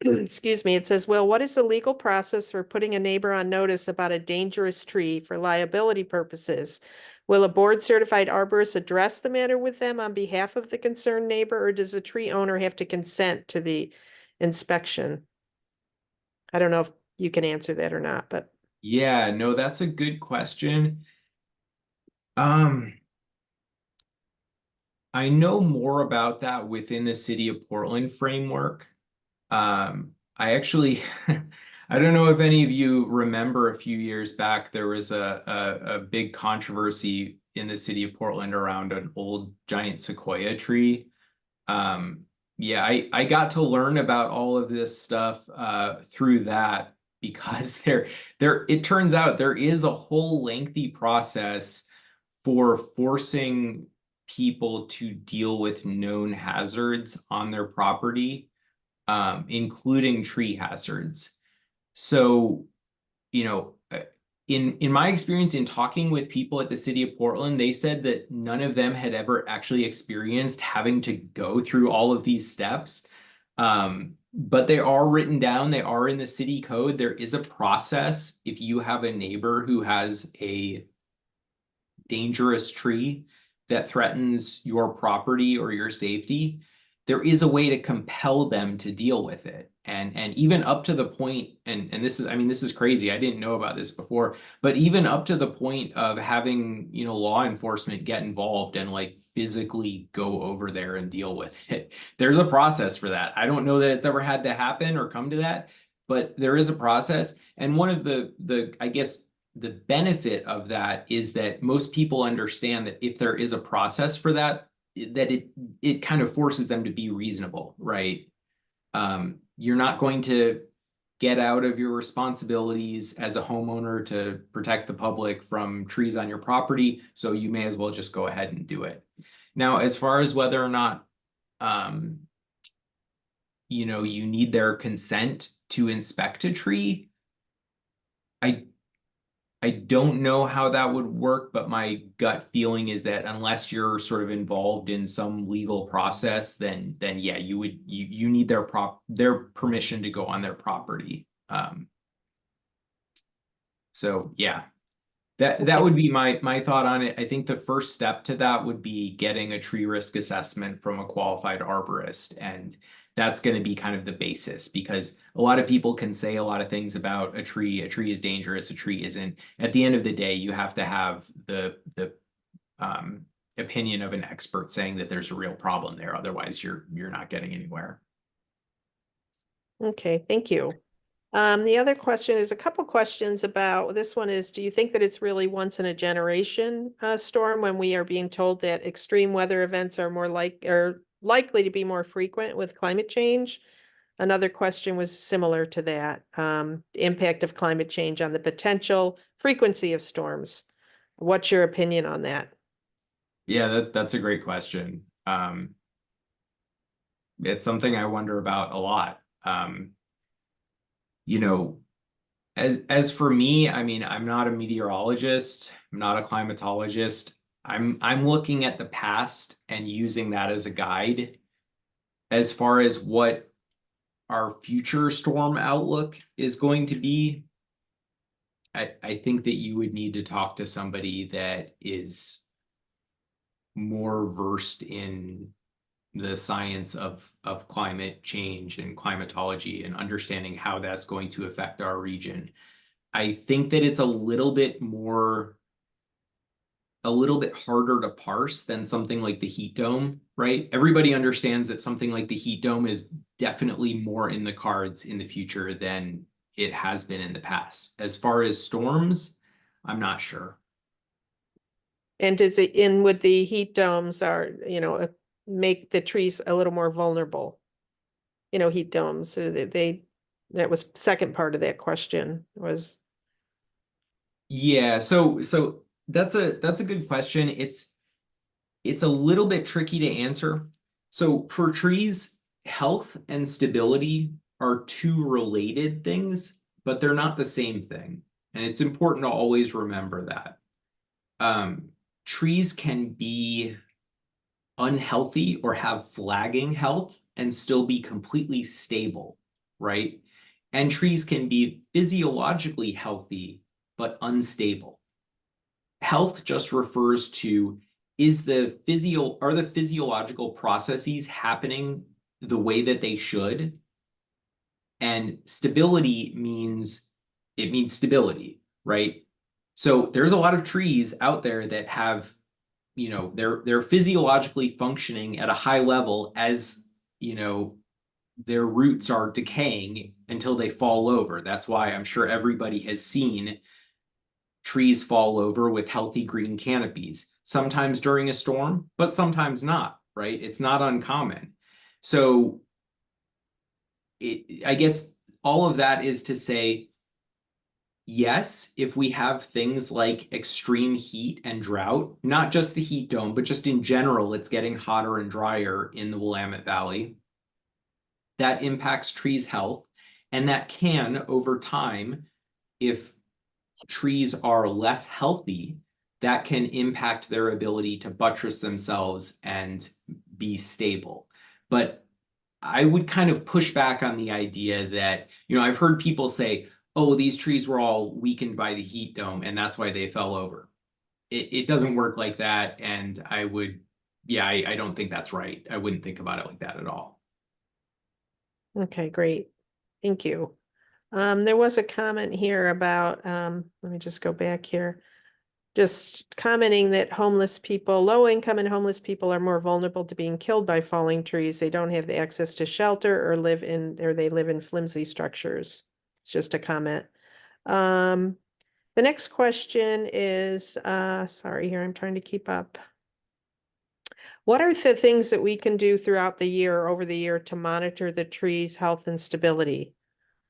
Excuse me. It says, well, what is the legal process for putting a neighbor on notice about a dangerous tree for liability purposes? Will a board certified arborist address the matter with them on behalf of the concerned neighbor, or does the tree owner have to consent to the inspection? I don't know if you can answer that or not, but. Yeah, no, that's a good question. I know more about that within the City of Portland framework. I actually, I don't know if any of you remember a few years back, there was a big controversy in the City of Portland around an old giant sequoia tree. Yeah, I got to learn about all of this stuff through that, because it turns out there is a whole lengthy process for forcing people to deal with known hazards on their property, including tree hazards. So, in my experience in talking with people at the City of Portland, they said that none of them had ever actually experienced having to go through all of these steps. But they are written down, they are in the city code. There is a process if you have a neighbor who has a dangerous tree that threatens your property or your safety. There is a way to compel them to deal with it. And even up to the point, and this is crazy. I didn't know about this before, but even up to the point of having, law enforcement get involved and physically go over there and deal with it. There's a process for that. I don't know that it's ever had to happen or come to that, but there is a process. And one of the I guess the benefit of that is that most people understand that if there is a process for that, it kind of forces them to be reasonable, right? You're not going to get out of your responsibilities as a homeowner to protect the public from trees on your property, so you may as well just go ahead and do it. Now, as far as whether or not, you need their consent to inspect a tree, I don't know how that would work, but my gut feeling is that unless you're sort of involved in some legal process, then yeah, you need their permission to go on their property. So yeah, that would be my thought on it. I think the first step to that would be getting a tree risk assessment from a qualified arborist, and that's going to be kind of the basis, because a lot of people can say a lot of things about a tree is dangerous, a tree isn't. At the end of the day, you have to have the opinion of an expert saying that there's a real problem there. Otherwise, you're not getting anywhere. Okay, thank you. The other question, there's a couple questions about, this one is, do you think that it's really once in a generation storm, when we are being told that extreme weather events are likely to be more frequent with climate change? Another question was similar to that, the impact of climate change on the potential frequency of storms. What's your opinion on that? Yeah, that's a great question. It's something I wonder about a lot. As for me, I mean, I'm not a meteorologist, I'm not a climatologist. I'm looking at the past and using that as a guide. As far as what our future storm outlook is going to be, I think that you would need to talk to somebody that is more versed in the science of climate change and climatology and understanding how that's going to affect our region. I think that it's a little bit harder to parse than something like the heat dome, right? Everybody understands that something like the heat dome is definitely more in the cards in the future than it has been in the past. As far as storms, I'm not sure. And is it in with the heat domes make the trees a little more vulnerable? Heat domes, so that was second part of that question was. Yeah, so that's a good question. It's a little bit tricky to answer. So for trees, health and stability are two related things, but they're not the same thing. And it's important to always remember that. Trees can be unhealthy or have flagging health and still be completely stable, right? And trees can be physiologically healthy but unstable. Health just refers to, are the physiological processes happening the way that they should? And stability means stability, right? So there's a lot of trees out there that have, they're physiologically functioning at a high level as, their roots are decaying until they fall over. That's why I'm sure everybody has seen trees fall over with healthy green canopies, sometimes during a storm, but sometimes not, right? It's not uncommon. So I guess all of that is to say, yes, if we have things like extreme heat and drought, not just the heat dome, but just in general, it's getting hotter and drier in the Willamette Valley, that impacts trees' health. And that can, over time, if trees are less healthy, that can impact their ability to buttress themselves and be stable. But I would kind of push back on the idea that, I've heard people say, oh, these trees were all weakened by the heat dome and that's why they fell over. It doesn't work like that. And I don't think that's right. I wouldn't think about it like that at all. Okay, great. Thank you. There was a comment here about, let me just go back here. Just commenting that low income and homeless people are more vulnerable to being killed by falling trees. They don't have the access to shelter or they live in flimsy structures. It's just a comment. The next question is, sorry here, I'm trying to keep up. What are the things that we can do throughout the year, over the year, to monitor the trees' health and stability?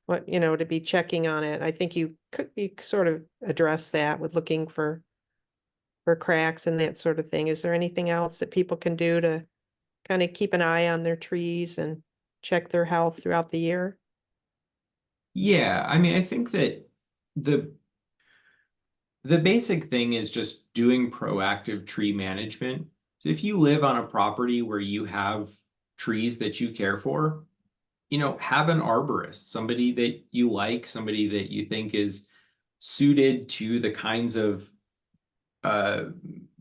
what, to be checking on it. I think you sort of address that with looking for cracks and that sort of thing. Is there anything else that people can do to kind of keep an eye on their trees and check their health throughout the year? Yeah, I mean, I think that the the basic thing is just doing proactive tree management. So if you live on a property where you have trees that you care for, have an arborist, somebody that you like, somebody that you think is suited to the kinds of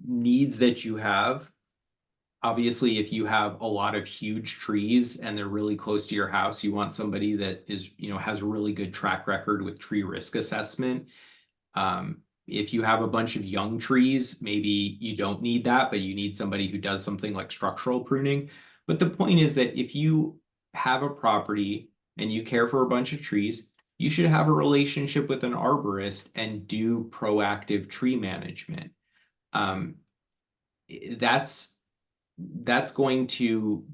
needs that you have. Obviously, if you have a lot of huge trees and they're really close to your house, you want somebody that is, has a really good track record with tree risk assessment. If you have a bunch of young trees, maybe you don't need that, but you need somebody who does something like structural pruning. But the point is that if you have a property and you care for a bunch of trees, you should have a relationship with an arborist and do proactive tree management. That's going to,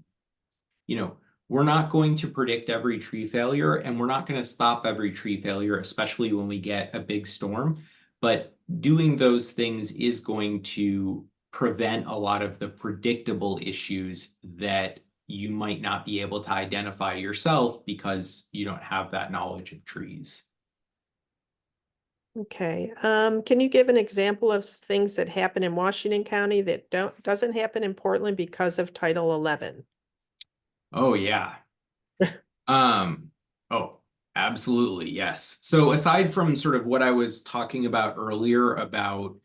we're not going to predict every tree failure, and we're not going to stop every tree failure, especially when we get a big storm. But doing those things is going to prevent a lot of the predictable issues that you might not be able to identify yourself because you don't have that knowledge of trees. Okay, can you give an example of things that happen in Washington County that doesn't happen in Portland because of Title 11? Oh, yeah. Oh, absolutely, yes. So aside from sort of what I was talking about earlier about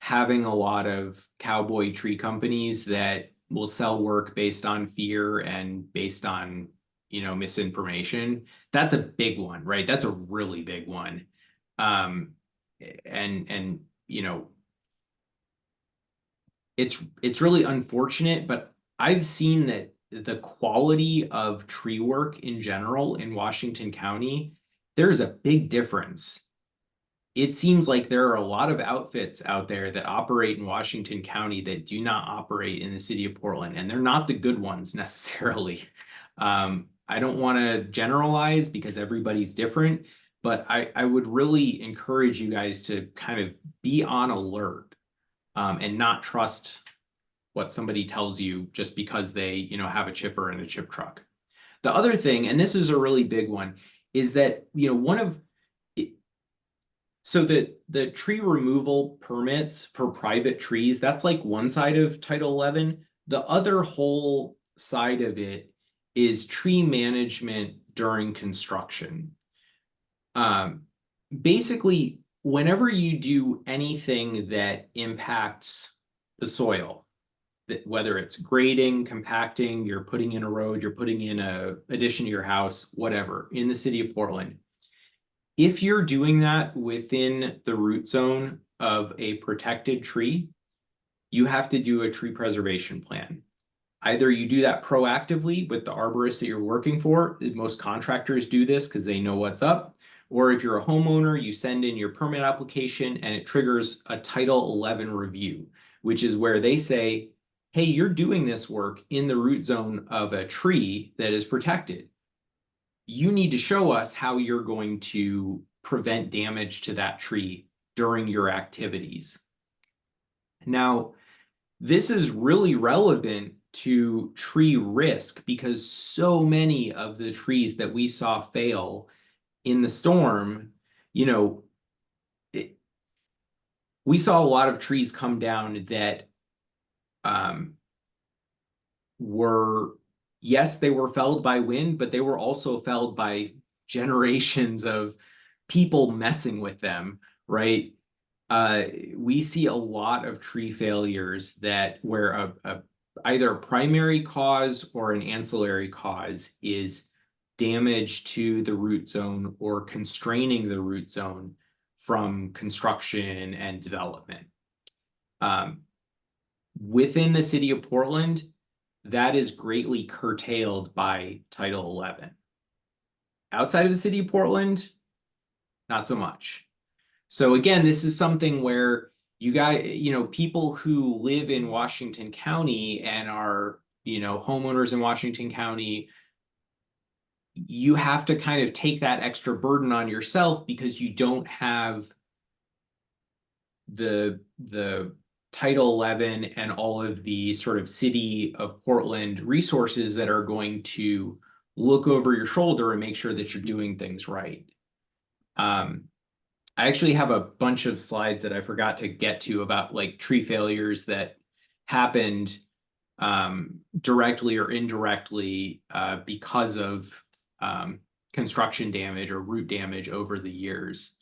having a lot of cowboy tree companies that will sell work based on fear and based on, misinformation, that's a big one, right? That's a really big one. And it's really unfortunate, but I've seen that the quality of tree work in general in Washington County, there's a big difference. It seems like there are a lot of outfits out there that operate in Washington County that do not operate in the city of Portland, and they're not the good ones necessarily. I don't want to generalize because everybody's different, but I would really encourage you guys to kind of be on alert and not trust what somebody tells you just because they, have a chipper in a chip truck. The other thing, and this is a really big one, is that, so the tree removal permits for private trees, that's like one side of Title 11. The other whole side of it is tree management during construction. Basically, whenever you do anything that impacts the soil, that whether it's grading, compacting, you're putting in a road, you're putting in a addition to your house, whatever, in the city of Portland, if you're doing that within the root zone of a protected tree, you have to do a tree preservation plan. Either you do that proactively with the arborist that you're working for. Most contractors do this because they know what's up. Or if you're a homeowner, you send in your permit application and it triggers a Title 11 review, which is where they say, hey, you're doing this work in the root zone of a tree that is protected. You need to show us how you're going to prevent damage to that tree during your activities. Now, this is really relevant to tree risk because so many of the trees that we saw fail in the storm, we saw a lot of trees come down that were, yes, they were felled by wind, but they were also felled by generations of people messing with them, right? We see a lot of tree failures that where either a primary cause or an ancillary cause is damage to the root zone or constraining the root zone from construction and development. Within the city of Portland, that is greatly curtailed by Title 11. Outside of the city of Portland, not so much. So again, this is something where you guys, people who live in Washington County and are, homeowners in Washington County, you have to kind of take that extra burden on yourself because you don't have the Title 11 and all of the sort of city of Portland resources that are going to look over your shoulder and make sure that you're doing things right. I actually have a bunch of slides that I forgot to get to about like tree failures that happened directly or indirectly because of construction damage or root damage over the years.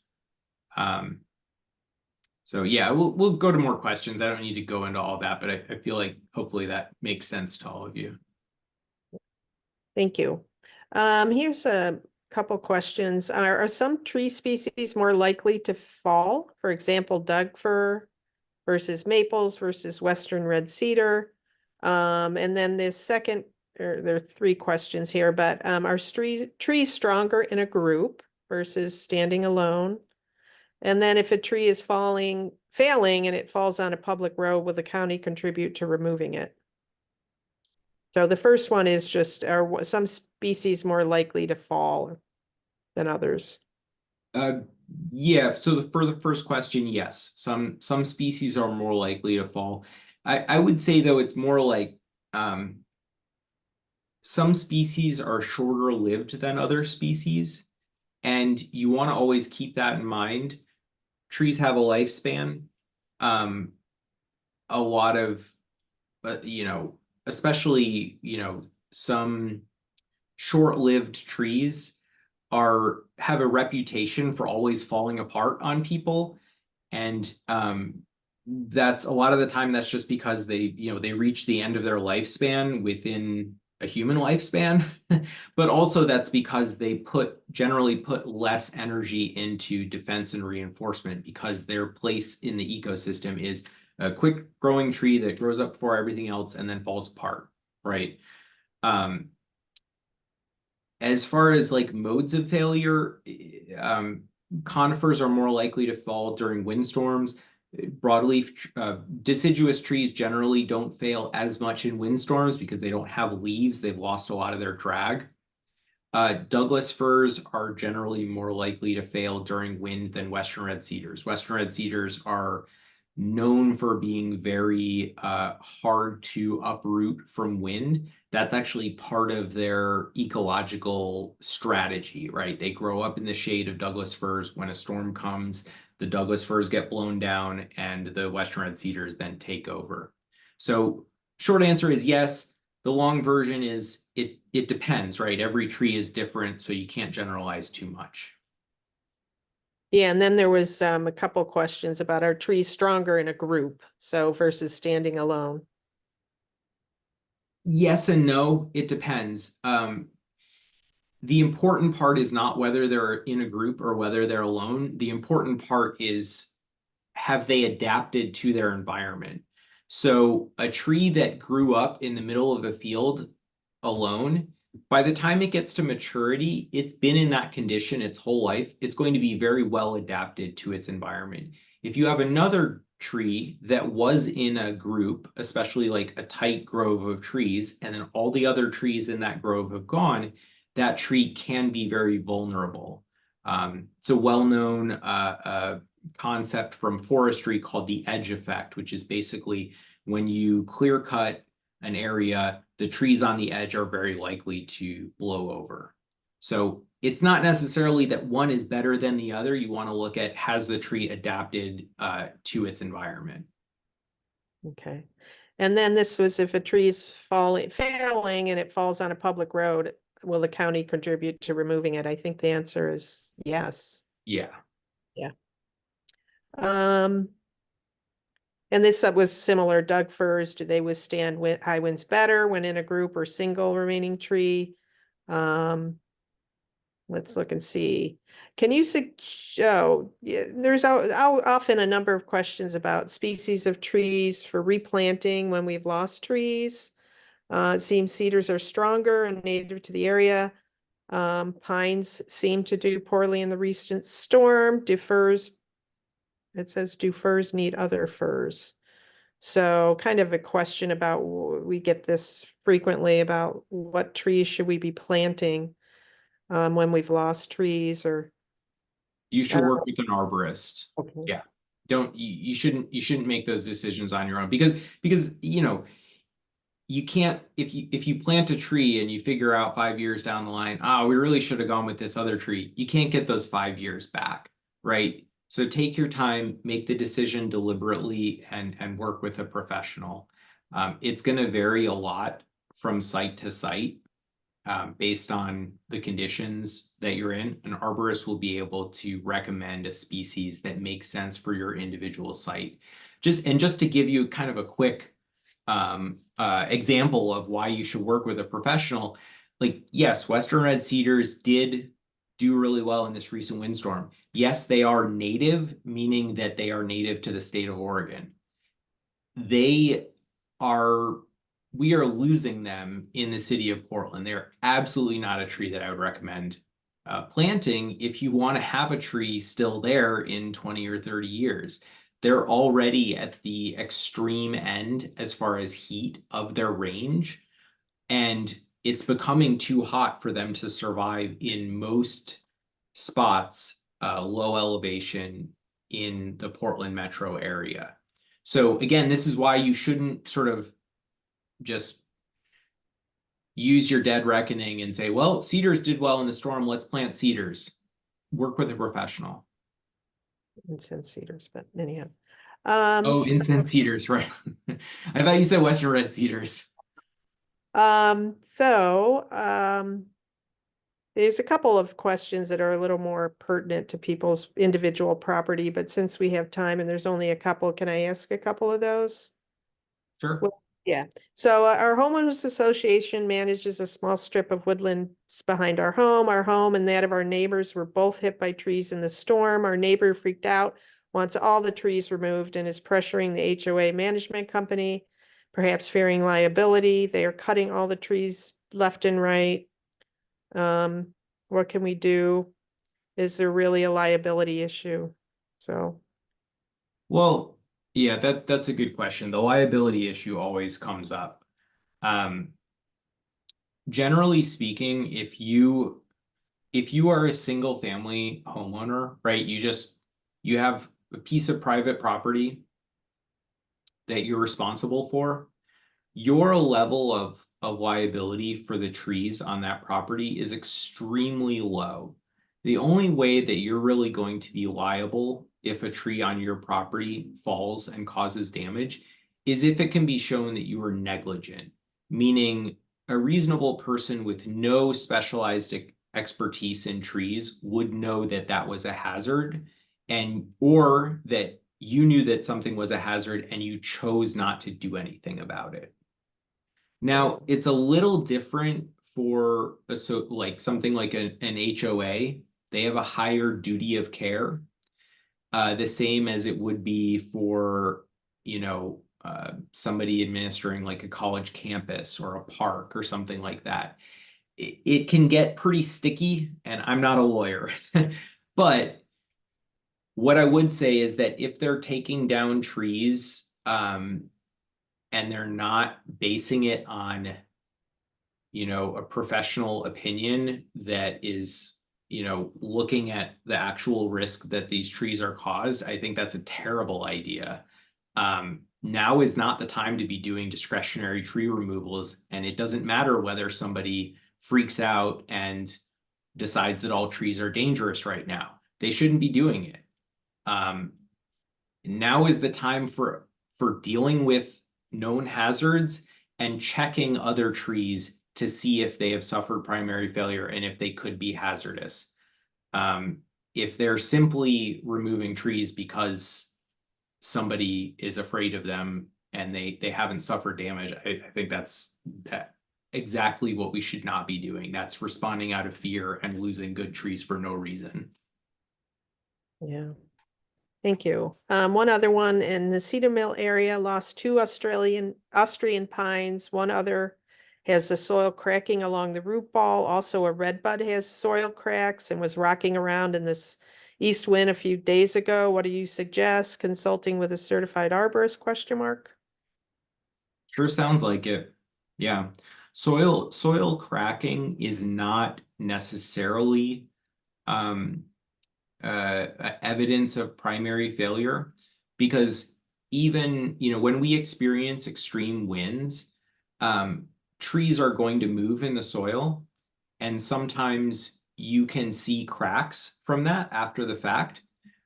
So yeah, we'll go to more questions. I don't need to go into all that, but I feel like hopefully that makes sense to all of you. Thank you. Here's a couple questions. Are some tree species more likely to fall? For example, Doug fir versus maples versus western red cedar. And then this second, there are three questions here, but are trees stronger in a group versus standing alone? And then if a tree is failing and it falls on a public road, will the county contribute to removing it? So the first one is just, are some species more likely to fall than others? Yeah, so for the first question, yes, some species are more likely to fall. I would say though it's more like some species are shorter lived than other species, and you want to always keep that in mind. Trees have a lifespan. A lot of especially some short-lived trees have a reputation for always falling apart on people, and that's a lot of the time that's just because they reach the end of their lifespan within a human lifespan, but also that's because they generally put less energy into defense and reinforcement because their place in the ecosystem is a quick growing tree that grows up before everything else and then falls apart, right? As far as like modes of failure, conifers are more likely to fall during windstorms. Broadleaf, deciduous trees generally don't fail as much in windstorms because they don't have leaves. They've lost a lot of their drag. Douglas firs are generally more likely to fail during wind than western red cedars. Western red cedars are known for being very hard to uproot from wind. That's actually part of their ecological strategy, right? They grow up in the shade of Douglas firs. When a storm comes, the Douglas firs get blown down and the western red cedars then take over. So short answer is yes. The long version is it depends, right? Every tree is different, so you can't generalize too much. Yeah, and then there was a couple questions about are trees stronger in a group, so versus standing alone? Yes and no, it depends. The important part is not whether they're in a group or whether they're alone. The important part is, have they adapted to their environment? So a tree that grew up in the middle of a field alone, by the time it gets to maturity, it's been in that condition its whole life. It's going to be very well adapted to its environment. If you have another tree that was in a group, especially like a tight grove of trees, and then all the other trees in that grove have gone, that tree can be very vulnerable. It's a well-known concept from forestry called the edge effect, which is basically when you clear cut an area, the trees on the edge are very likely to blow over. So it's not necessarily that one is better than the other. You want to look at, has the tree adapted to its environment? Okay. And then this was if a tree is failing and it falls on a public road, will the county contribute to removing it? I think the answer is yes. Yeah. Yeah. And this was similar, Doug firs, do they withstand high winds better when in a group or single remaining tree? Let's look and see. Can you show, there's often a number of questions about species of trees for replanting when we've lost trees. It seems cedars are stronger and native to the area. Pines seem to do poorly in the recent storm. It says, do firs need other firs? So kind of a question about, we get this frequently about what trees should we be planting? when we've lost trees or. You should don't work with an arborist. Okay. Yeah. You shouldn't make those decisions on your own because you know, you can't, if you plant a tree and you figure out 5 years down the line, we really should have gone with this other tree. You can't get those 5 years back, right? So take your time, make the decision deliberately, and work with a professional. It's going to vary a lot from site to site, based on the conditions that you're in. An arborist will be able to recommend a species that makes sense for your individual site. Just to give you kind of a quick example of why you should work with a professional, like, yes, Western red cedars did do really well in this recent windstorm. Yes, they are native, meaning that they are native to the state of Oregon. We are losing them in the city of Portland. They're absolutely not a tree that I would recommend planting if you want to have a tree still there in 20 or 30 years. They're already at the extreme end as far as heat of their range, and it's becoming too hot for them to survive in most spots, low elevation in the Portland metro area. So again, this is why you shouldn't sort of just use your dead reckoning and say, well, cedars did well in the storm, let's plant cedars. Work with a professional. Incense cedars, but anyhow. Oh, incense cedars, right? I thought you said Western red cedars. There's a couple of questions that are a little more pertinent to people's individual property, but since we have time and there's only a couple, can I ask a couple of those? Sure. Well, yeah, so our homeowners association manages a small strip of woodlands behind our home and that of our neighbors were both hit by trees in the storm. Our neighbor freaked out, wants all the trees removed, and is pressuring the HOA management company, perhaps fearing liability. They are cutting all the trees left and right. What can we do? Is there really a liability issue? So, Well, yeah, that's a good question. The liability issue always comes up. Generally speaking, if you are a single family homeowner, right, you have a piece of private property that you're responsible for, your level of liability for the trees on that property is extremely low. The only way that you're really going to be liable if a tree on your property falls and causes damage is if it can be shown that you were negligent, meaning a reasonable person with no specialized expertise in trees would know that that was a hazard, or that you knew that something was a hazard and you chose not to do anything about it. Now, it's a little different for like something like an HOA. They have a higher duty of care, the same as it would be for, somebody administering like a college campus or a park or something like that. It can get pretty sticky, and I'm not a lawyer, but what I would say is that if they're taking down trees, and they're not basing it on, a professional opinion that is, looking at the actual risk that these trees are caused, I think that's a terrible idea. Now is not the time to be doing discretionary tree removals, and it doesn't matter whether somebody freaks out and decides that all trees are dangerous right now. They shouldn't be doing it. Now is the time for dealing with known hazards and checking other trees to see if they have suffered primary failure and if they could be hazardous. If they're simply removing trees because somebody is afraid of them and they haven't suffered damage, I think that's exactly what we should not be doing. That's responding out of fear and losing good trees for no reason. yeah. Thank you. One other one in the Cedar Mill area lost 2 Austrian pines. One other has the soil cracking along the root ball. Also, a redbud has soil cracks and was rocking around in this east wind a few days ago. What do you suggest? Consulting with a certified arborist? ? Sure sounds like it. Yeah. Soil cracking is not necessarily evidence of primary failure, because even, when we experience extreme winds, trees are going to move in the soil, and sometimes you can see cracks from that after the fact.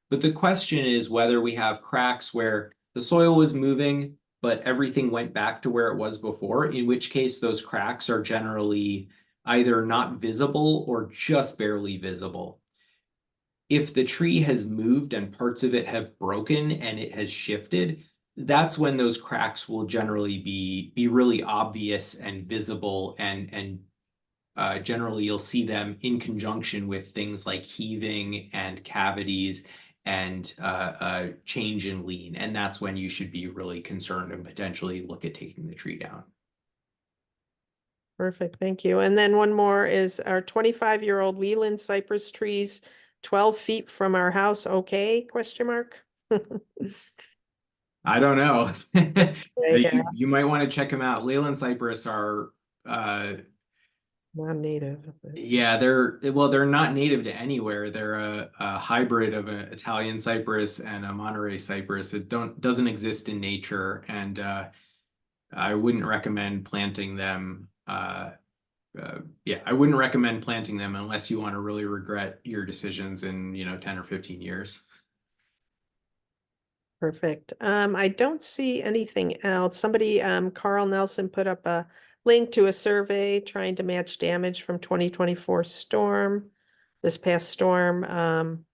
But the question is whether we have cracks where the soil was moving, but everything went back to where it was before, in which case those cracks are generally either not visible or just barely visible. If the tree has moved and parts of it have broken and it has shifted, that's when those cracks will generally be really obvious and visible, and generally you'll see them in conjunction with things like heaving and cavities and change in lean. And that's when you should be really concerned and potentially look at taking the tree down. Perfect, thank you. And then one more is our 25-year-old Leland cypress trees, 12 feet from our house, okay, question mark? I don't know. Yeah. You might want to check them out. Leyland cypress are Non-native. yeah, they're not native to anywhere. They're a hybrid of an Italian cypress and a Monterey cypress. It doesn't exist in nature, and I wouldn't recommend planting them. Yeah, I wouldn't recommend planting them unless you want to really regret your decisions in 10 or 15 years. Perfect. I don't see anything else. Somebody, Carl Nelson put up a link to a survey trying to match damage from 2024 storm, this past storm.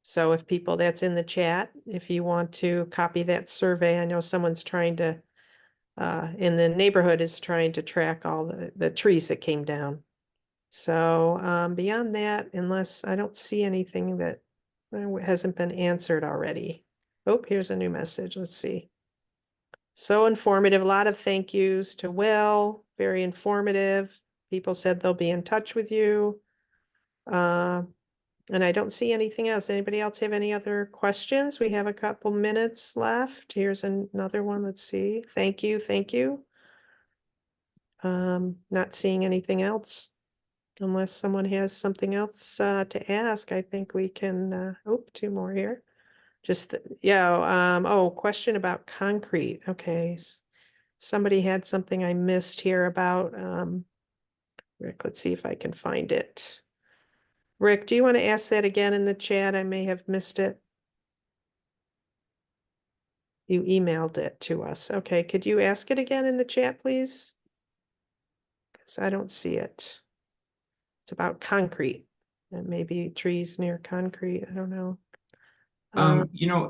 So if people, that's in the chat, if you want to copy that survey, I know someone's trying to, in the neighborhood is trying to track all the trees that came down. So, beyond that, unless I don't see anything that hasn't been answered already. Oh, here's a new message. Let's see. So informative. A lot of thank yous to Will. Very informative. People said they'll be in touch with you. And I don't see anything else. Anybody else have any other questions? We have a couple minutes left. Here's another one. Let's see. Thank you. Thank you. Not seeing anything else. Unless someone has something else to ask, I think we can, oh, two more here. Just, yeah, oh, question about concrete. Okay. Somebody had something I missed here about, Rick, let's see if I can find it. Rick, do you want to ask that again in the chat? I may have missed it. You emailed it to us. Okay, could you ask it again in the chat, please? Because I don't see it. It's about concrete and maybe trees near concrete. I don't know.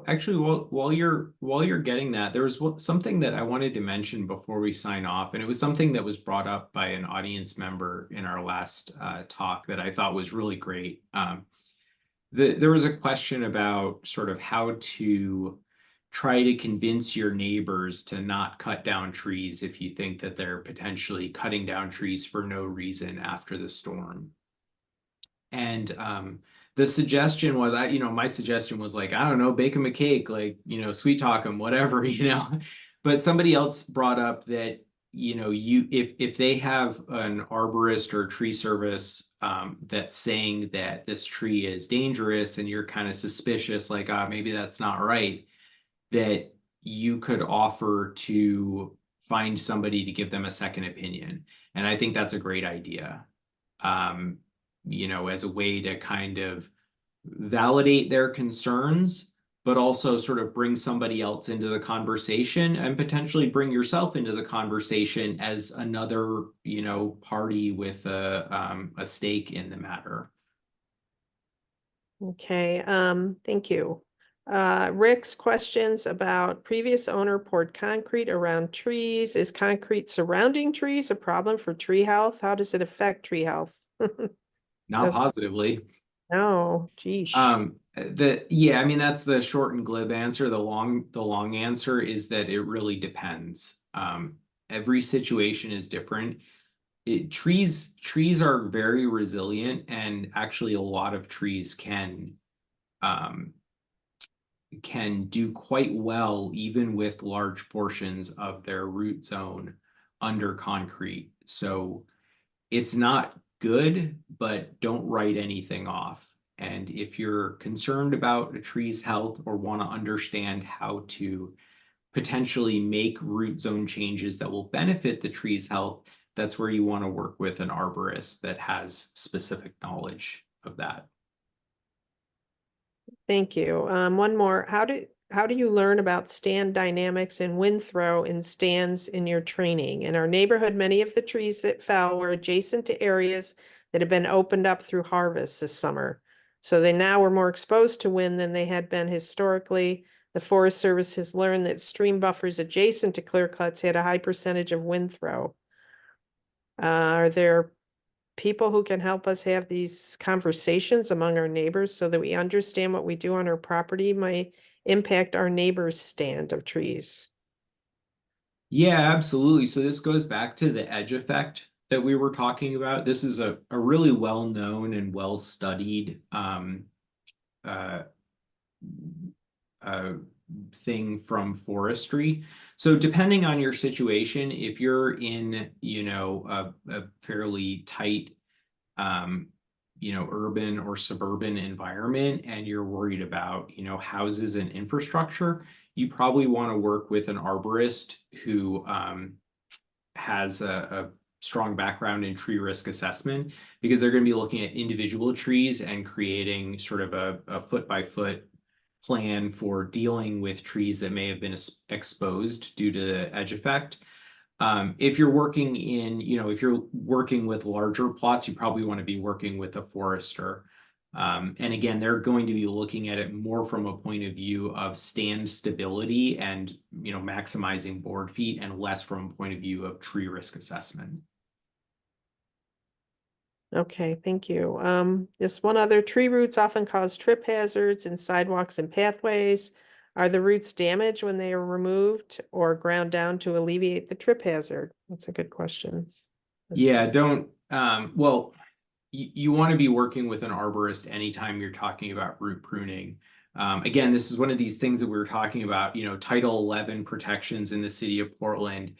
Actually, while you're getting that, there was something that I wanted to mention before we sign off, and it was something that was brought up by an audience member in our last talk that I thought was really great. There was a question about sort of how to try to convince your neighbors to not cut down trees if you think that they're potentially cutting down trees for no reason after the storm. And the suggestion was, my suggestion was like, I don't know, bake them a cake, like, sweet talk them, whatever, But somebody else brought up that, if they have an arborist or tree service that's saying that this tree is dangerous and you're kind of suspicious, like, maybe that's not right, that you could offer to find somebody to give them a second opinion. And I think that's a great idea. As a way to kind of validate their concerns, but also sort of bring somebody else into the conversation and potentially bring yourself into the conversation as another, party with a stake in the matter. Okay, thank you. Rick's questions about previous owner poured concrete around trees. Is concrete surrounding trees a problem for tree health? How does it affect tree health? Not positively. No, geez. Yeah, I mean, that's the short and glib answer. The long answer is that it really depends. Every situation is different. Trees are very resilient, and actually a lot of trees can do quite well even with large portions of their root zone under concrete. So it's not good, but don't write anything off. And if you're concerned about a tree's health or want to understand how to potentially make root zone changes that will benefit the tree's health, that's where you want to work with an arborist that has specific knowledge of that. Thank you. One more. How do you learn about stand dynamics and wind throw in stands in your training? In our neighborhood, many of the trees that fell were adjacent to areas that have been opened up through harvest this summer. So they now were more exposed to wind than they had been historically. The Forest Service has learned that stream buffers adjacent to clear cuts had a high percentage of wind throw. Are there people who can help us have these conversations among our neighbors so that we understand what we do on our property might impact our neighbor's stand of trees? Yeah, absolutely. So this goes back to the edge effect that we were talking about. This is a really well-known and well-studied uh, thing from forestry. So depending on your situation, if you're in, a fairly tight, urban or suburban environment and you're worried about, houses and infrastructure, you probably want to work with an arborist who has a strong background in tree risk assessment, because they're going to be looking at individual trees and creating sort of a foot by foot plan for dealing with trees that may have been exposed due to the edge effect. If you're working if you're working with larger plots, you probably want to be working with a forester. And again, they're going to be looking at it more from a point of view of stand stability and, maximizing board feet, and less from a point of view of tree risk assessment. Okay, thank you. Just one other, tree roots often cause trip hazards in sidewalks and pathways. Are the roots damaged when they are removed or ground down to alleviate the trip hazard? That's a good question. Yeah, well, you want to be working with an arborist anytime you're talking about root pruning. Again, this is one of these things that we were talking about, Title 11 protections in the city of Portland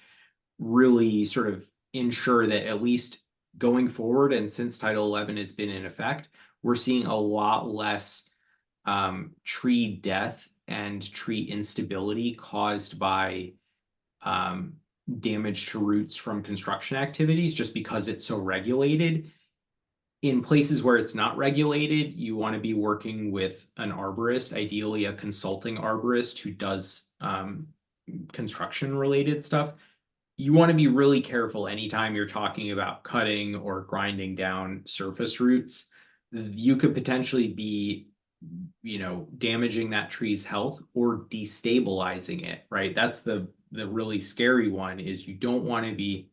really sort of ensure that, at least going forward, and since Title 11 has been in effect, we're seeing a lot less tree death and tree instability caused by damage to roots from construction activities, just because it's so regulated. In places where it's not regulated, you want to be working with an arborist, ideally a consulting arborist who does construction related stuff. You want to be really careful anytime you're talking about cutting or grinding down surface roots. You could potentially be, damaging that tree's health or destabilizing it, right? That's the really scary one, is you don't want to be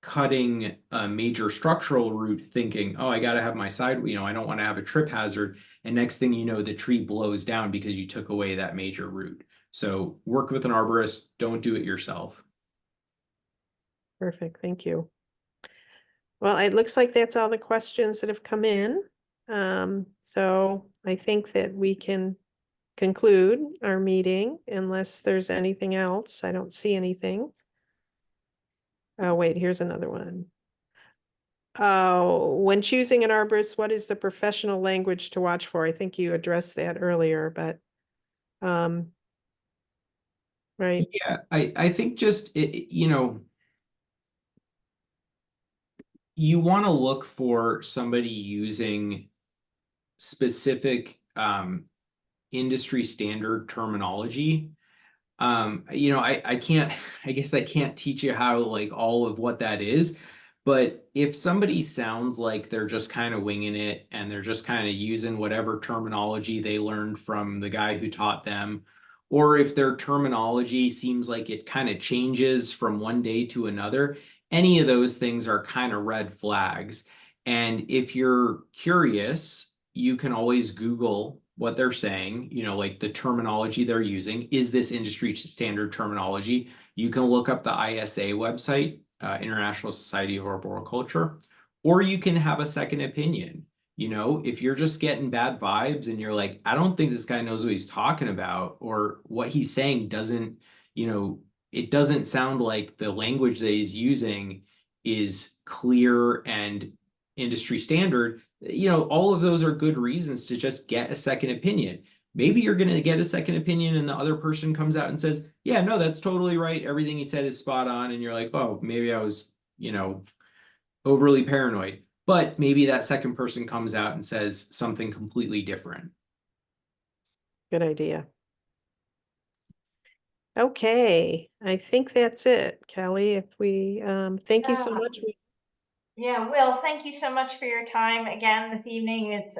cutting a major structural root thinking, oh, I got to have my side, I don't want to have a trip hazard. And next thing you know, the tree blows down because you took away that major root. So work with an arborist, don't do it yourself. Perfect, thank you. Well, it looks like that's all the questions that have come in. So I think that we can conclude our meeting unless there's anything else. I don't see anything. Oh, wait, here's another one. Oh, when choosing an arborist, what is the professional language to watch for? I think you addressed that earlier, but right. Yeah, I think just, you want to look for somebody using specific industry standard terminology. I can't, I guess I can't teach you how, like, all of what that is, but if somebody sounds like they're just kind of winging it and they're just kind of using whatever terminology they learned from the guy who taught them, or if their terminology seems like it kind of changes from one day to another, any of those things are kind of red flags. And if you're curious, you can always Google what they're saying, like the terminology they're using. Is this industry standard terminology? You can look up the ISA website, International Society of Arboriculture, or you can have a second opinion. If you're just getting bad vibes and you're like, I don't think this guy knows what he's talking about, or what he's saying doesn't, it doesn't sound like the language that he's using is clear and industry standard, you know, all of those are good reasons to just get a second opinion. Maybe you're going to get a second opinion and the other person comes out and says, yeah, no, that's totally right. Everything he said is spot on. And you're like, oh, maybe I was, you know, overly paranoid. But maybe that second person comes out and says something completely different. Good idea. Okay, I think that's it, Kelly. If we, thank you so Yeah. much. Yeah, Will, thank you so much for your time again this evening. It's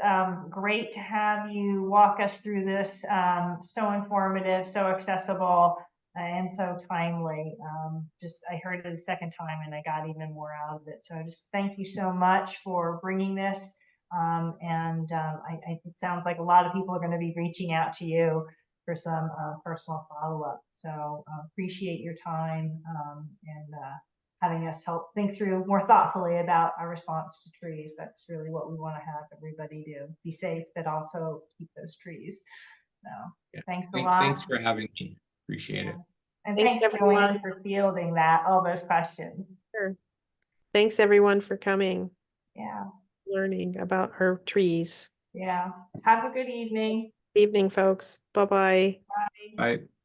great to have you walk us through this. So informative, so accessible, and so timely. Just I heard it a second time and I got even more out of it. So just thank you so much for bringing this. It sounds like a lot of people are going to be reaching out to you for some personal follow-up. So appreciate your time and having us help think through more thoughtfully about our response to trees. That's really what we want to have everybody do. Be safe, but also keep those trees. So Yeah. thanks a lot. Thanks for having me. Appreciate it. And Thanks, thanks, everyone. Joanne, for fielding all those questions. Sure. Thanks, everyone, for coming, Yeah, learning about our trees. yeah. Have a good evening. Evening, folks. Bye-bye. Bye. Bye.